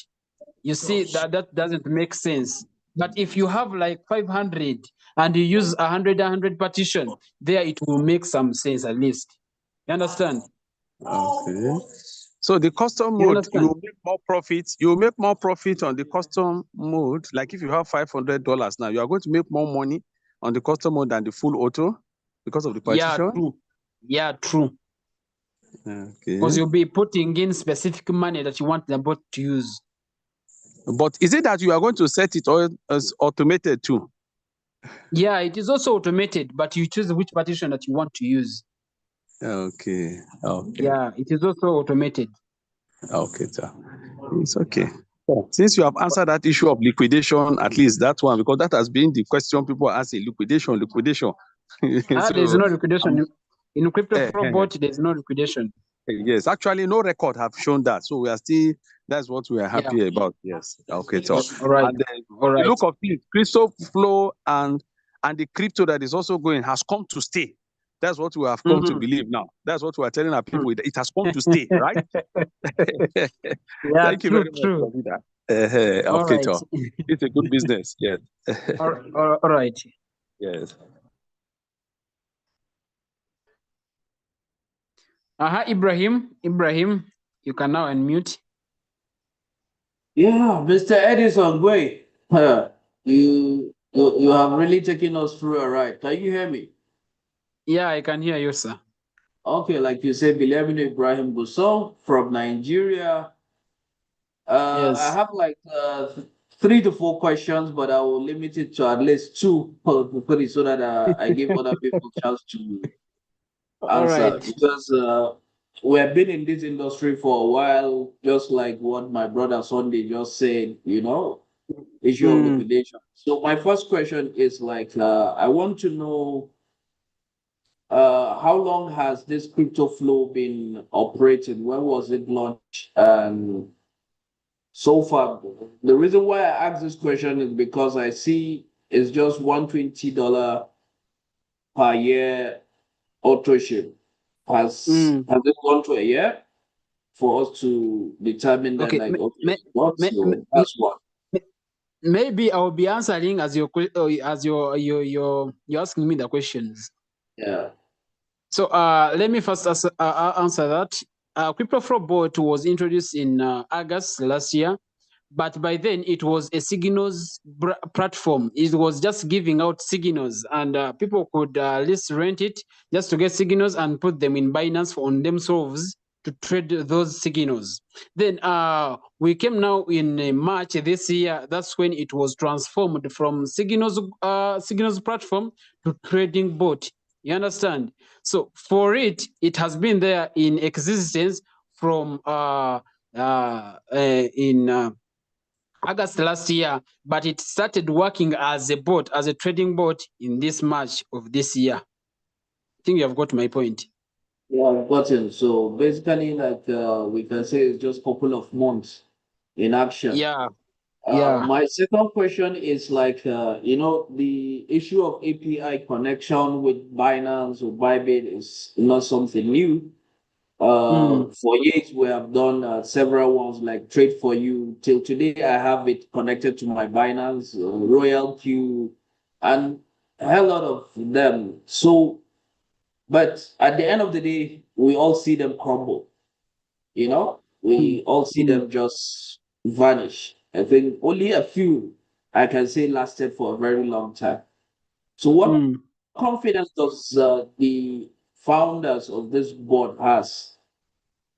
You see, that doesn't make sense. But if you have like 500 and you use 100 partition, there it will make some sense at least. You understand? Okay. So the custom mode, you will make more profits. You will make more profit on the custom mode. Like if you have $500 now, you are going to make more money on the custom mode than the full auto because of the partition. Yeah, true. Okay. Because you'll be putting in specific money that you want the bot to use. But is it that you are going to set it as automated too? Yeah, it is also automated, but you choose which partition that you want to use. Okay. Yeah, it is also automated. Okay, sir. It's okay. Since you have answered that issue of liquidation, at least that one, because that has been the question people are asking, liquidation. So, there's no liquidation. In CryptoFlowBot, there's no liquidation. Yes, actually, no record have shown that. So we are still, that's what we are happy about. Yes. Okay, so all right. And the look of it, CryptoFlow and the crypto that is also going has come to stay. That's what we have come to believe now. That's what we are telling our people. It has come to stay, right? Yeah, Thank you very much for that. Okay, so it's a good business. Yes. All right. Yes. Ibrahim, you can now unmute. Yeah, Mr. Edison, wait. You have really taken us through a ride. Can you hear me? Yeah, I can hear you, sir. Okay, like you said, Bilamino Ibrahim Gusau from Nigeria. Yes. I have like 3 to 4 questions, but I will limit it to at least 2 so that I give other people a chance to All answer, right. because we have been in this industry for a while, just like what my brother Sunday just said, issue of liquidation. So my first question is like, I want to know how long has this crypto flow been operating? When was it launched? And so far, the reason why I ask this question is because I see it's just $120 per year authorship. Has it gone to a year for us to determine that, Okay. like, okay, what? So me, that's one. maybe I will be answering as as you're asking me the questions. Yeah. So let me first answer that. CryptoFlow bot was introduced in August last year, but by then it was a signals platform. It was just giving out signals, and people could at least rent it just to get signals and put them in Binance on themselves to trade those signals. Then we came now in March this year. That's when it was transformed from signals platform to trading bot. You understand? So for it has been there in existence from in August last year, but it started working as a bot, as a trading bot in this March of this year. I think you have got my point. Yeah, I've gotten. So basically, like, we can say it's just a couple of months in action. Yeah, yeah. My second question is like, the issue of API connection with Binance or Bybit is not something new. For years, we have done several ones like Trade for You. Till today, I have it connected to my Binance, Royal Q, and a hell lot of them. So, but at the end of the day, we all see them crumble. We all see them just vanish. I think only a few I can say lasted for a very long time. So, what confidence does the founders of this board has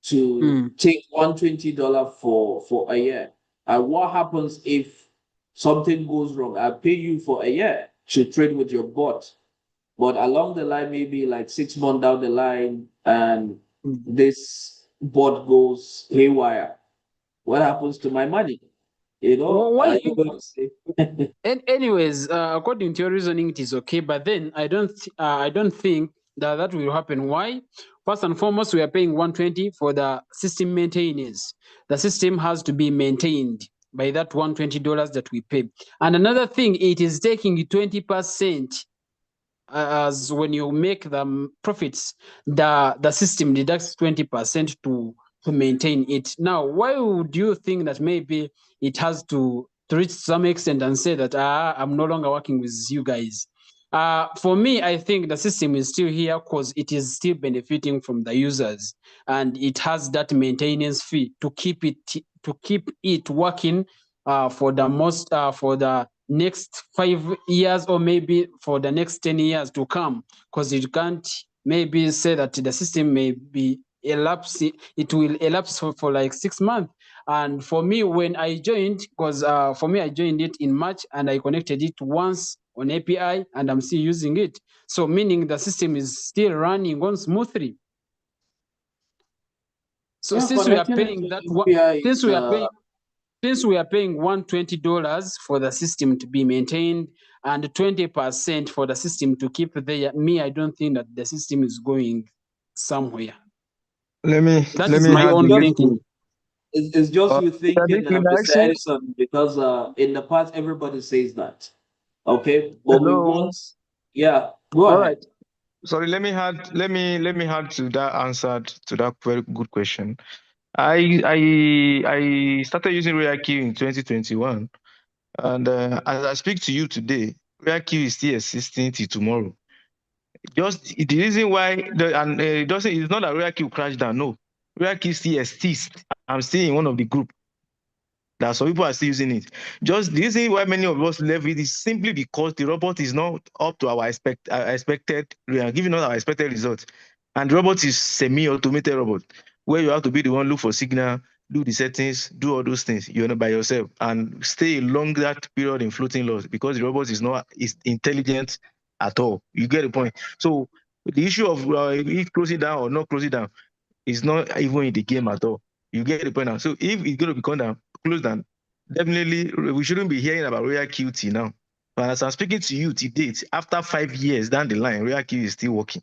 to take $120 for a year? And what happens if something goes wrong? I pay you for a year to trade with your bot, but along the line, maybe like 6 months down the line, and this bot goes haywire. What happens to my money? Why? You going to say? Anyways, according to your reasoning, it is okay. But then I don't think that will happen. Why? First and foremost, we are paying 120 for the system maintenance. The system has to be maintained by that $120 that we pay. And another thing, it is taking 20%. As when you make the profits, the system deducts 20% to maintain it. Now, why would you think that maybe it has to reach some extent and say that I'm no longer working with you guys? For me, I think the system is still here because it is still benefiting from the users, and it has that maintenance fee to keep it working for the next 5 years, or maybe for the next 10 years to come, because you can't maybe say that the system may be elapse. It will elapse for like 6 months. And for me, when I joined, because for me, I joined it in March and I connected it once on API and I'm still using it. So meaning the system is still running on smoothly. So Yeah, since we are connecting it paying to that API since is, we are paying since we are paying $120 for the system to be maintained and 20% for the system to keep there, I don't think that the system is going somewhere. That is my It's own just thinking. it's just you thinking, Mr. actually, Edison, because in the past everybody says that. Okay, but we hello. want, yeah, go All ahead. right. Sorry, let me add to that answer to that very good question. I started using RealQ in 2021, and as I speak to you today, RealQ is still existing till tomorrow. Just the reason why it doesn't, it's not that RealQ crashed down. No, RealQ still exists. I'm still in one of the group that some people are still using it. Just the reason why many of us left it is simply because the robot is not up to our expected. We are giving us our expected results, and the robot is semi-automated robot where you have to be the one look for signal, do the settings, do all those things, by yourself, and stay a longer period in floating loss because the robot is intelligent at all. You get the point. So the issue of if close it down or not close it down is not even in the game at all. You get the point now. So if it's going to be closed down, definitely we shouldn't be hearing about Royal QT now. But as I'm speaking to you to date, after 5 years down the line, Royal Q is still working.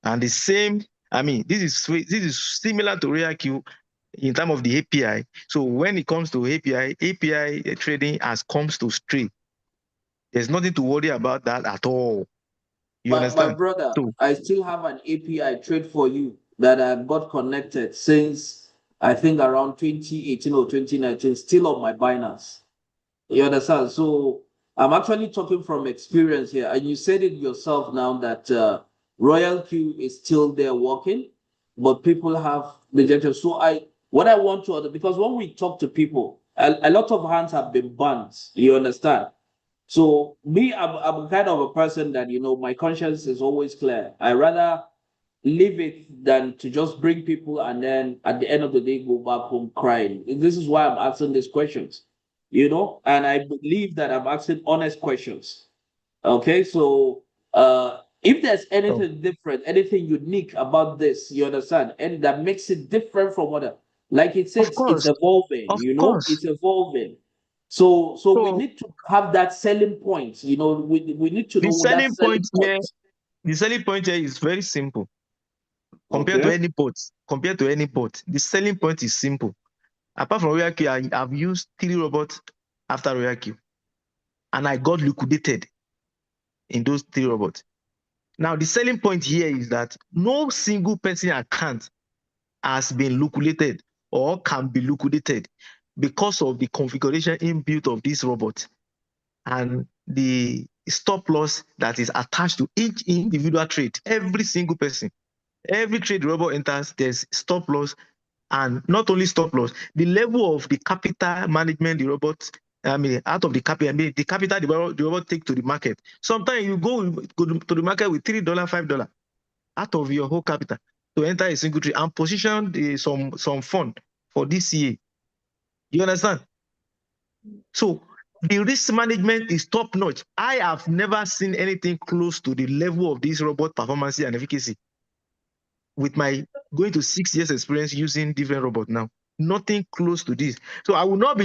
And the same, this is similar to Royal Q in terms of the API. So when it comes to API trading has comes to straight. There's nothing to worry about that at all. You understand? My brother, So, I still have an API trade for you that I got connected since I think around 2018 or 2019, still on my Binance. You understand? So I'm actually talking from experience here. And you said it yourself now that Royal Q is still there working, but people have rejected. So what I want to, because when we talk to people, a lot of hands have been burnt. You understand? So me, I'm kind of a person that, my conscience is always clear. I rather leave it than to just bring people and then at the end of the day go back home crying. And this is why I'm asking these questions, and I believe that I'm asking honest questions. Okay, so if there's anything different, anything unique about this, you understand, and that makes it different from other, like it of says, it's course, evolving, it's evolving. So we So need to have that selling point, we need to the know that selling selling point point. here, is very simple compared to Okay. any bot. The selling point is simple. Apart from Royal Q, I've used 3 robots after Royal Q, and I got liquidated in those 3 robots. Now, the selling point here is that no single person account has been liquidated or can be liquidated because of the configuration inbuilt of this robot and the stop loss that is attached to each individual trade. Every single person, every trade the robot enters, there's stop loss, and not only stop loss, the level of the capital management the robot, out of the capital, the capital the robot take to the market. Sometimes you go to the market with $3, $5 out of your whole capital to enter a single trade and position some fund for this year. You understand? So the risk management is top notch. I have never seen anything close to the level of this robot performance and efficacy with my going to 6 years experience using different robots now. Nothing close to this. So I will not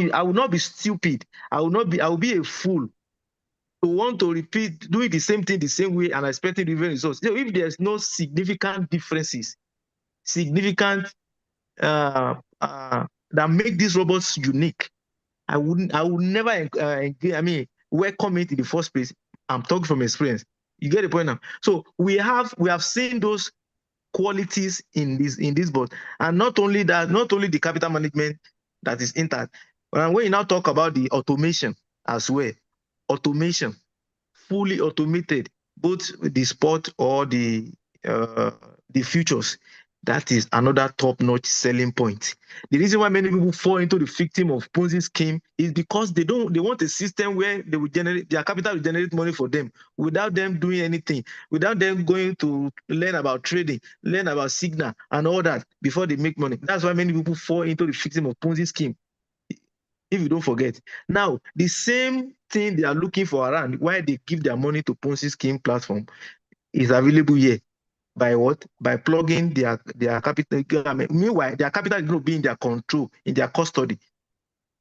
be stupid. I will be a fool to want to repeat doing the same thing the same way and expecting different results. So if there's no significant differences, that make these robots unique, I would never welcome it in the first place. I'm talking from experience. You get the point now. So we have seen those qualities in this board, and not only that, not only the capital management that is intact, but when you now talk about the automation as well, automation, fully automated, both the spot or the futures. That is another top-notch selling point. The reason why many people fall into the victim of Ponzi scheme is because they want a system where they will generate their capital will generate money for them without them doing anything, without them going to learn about trading, learn about signal and all that before they make money. That's why many people fall into the victim of Ponzi scheme. If you don't forget. Now, the same thing they are looking for around why they give their money to Ponzi scheme platform is available here. By what? By plugging their capital. Meanwhile, their capital is going to be in their control, in their custody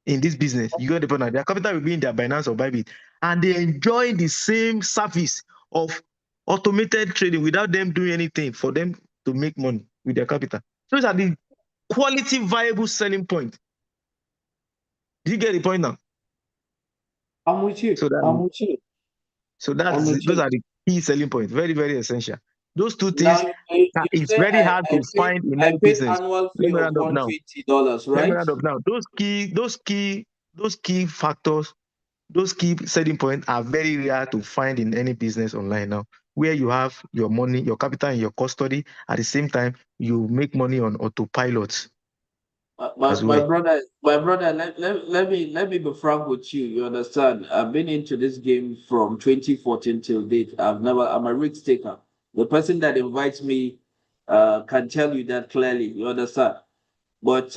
in this business. You got the point. Their capital will be in their Binance or Bybit. And they enjoy the same service of automated trading without them doing anything for them to make money with their capital. So those are the quality viable selling point. Do you get the point now? I'm with you. So those are the key selling points. Very, very essential. Those two things, Now you it's say very hard to find in I any paid business. annual Let fee me of round up now. $120, Let me right? round up now. Those key factors, those key selling points are very rare to find in any business online now, where you have your money, your capital in your custody. At the same time, you make money on autopilot as My well. brother, let me be frank with you. You understand? I've been into this game from 2014 till date. I'm a risk taker. The person that invites me can tell you that clearly. You understand? But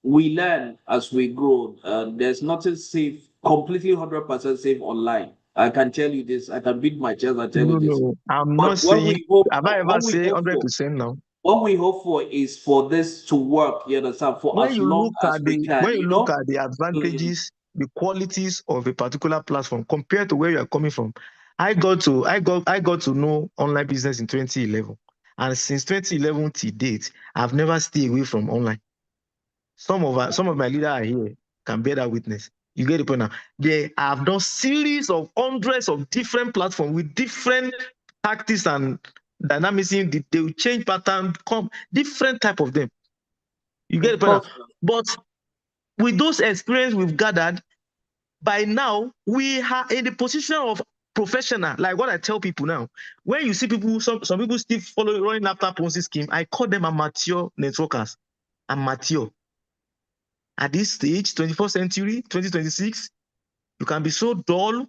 we learn as we grow. There's nothing safe, completely 100% safe online. I can tell you this. I can beat my chest and tell you this. No, I'm not But what saying. we hope Have I for, ever say 100% now? what we hope for is for this to work. You understand? For When as you long look as at we the can. when you You look know. at the advantages, the qualities of a particular platform compared to where you are coming from, I got to know online business in 2011, and since 2011 to date, I've never stayed away from online. Some of my leaders are here, can bear that witness. You get the point now. They have done series of hundreds of different platforms with different tactics and dynamism. They will change pattern, come different type of them. You get the Of point course. now. But with those experience we've gathered, by now we are in the position of professional. Like what I tell people now, when you see people, some people still following running after Ponzi scheme, I call them amateur networkers. Amateur. At this stage, 21st century, 2026, you can be so dull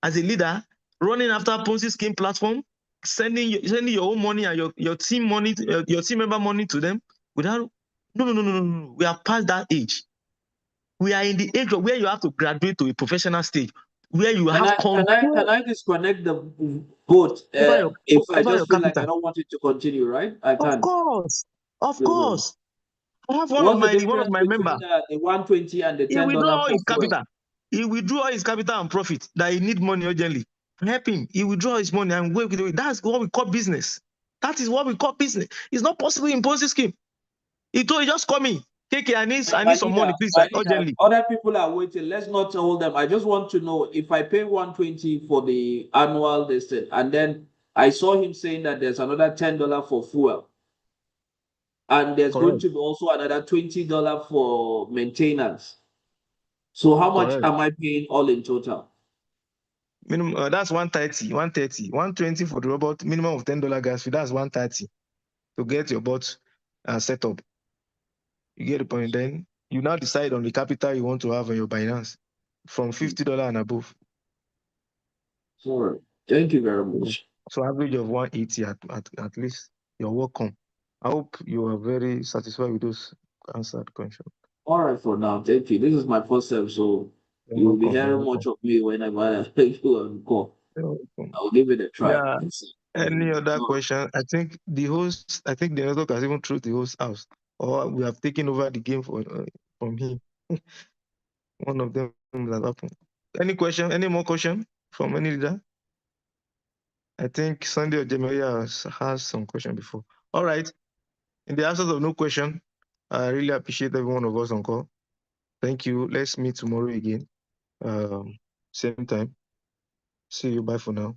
as a leader, running after Ponzi scheme platform, sending your own money and your team money, your team member money to them without. No. We are past that age. We are in the age of where you have to graduate to a professional stage, where you have Can I disconnect the boat if I over just your feel like I capital. don't want it to continue, right? I Of can. course, of Mhm. course. I have What's the one of difference my member. between the 120 and the He $10 withdraw for his fuel? capital. He withdraw his capital and profit that he need money urgently. Help him. He withdraw his money and work with it. That's what we call business. That is what we call business. It's not possible in Ponzi scheme. He told you, just call me. KK, I need some money, please, My leader, urgently. other people are waiting. Let's not hold them. I just want to know if I pay 120 for the annual listing, and then I saw him saying that there's another $10 for fuel, and there's going Correct. to be also another $20 for maintenance. So how much Correct. am I paying all in total? Minimum, that's 130, 130, 120 for the robot, minimum of $10 gas fee. That's 130 to get your bot set up. You get the point. Then you now decide on the capital you want to have on your Binance from $50 and above. Sorry. Thank you very much. So average of 180 at least. You're welcome. I hope you are very satisfied with those answered questions. All right, for now. Thank you. This is my first step, so You're you will be welcome. You're hearing welcome. much of me whenever you on call. You're welcome. I'll give it a try. Yeah. Any other So, question? I think the network has even through the host house, or we have taken over the game from him. One of them that happened. Any question? Any more question from any leader? I think Sunday or Jemaria has some question before. All right. In the absence of no question, I really appreciate every one of us on call. Thank you. Let's meet tomorrow again. Same time. See you. Bye for now.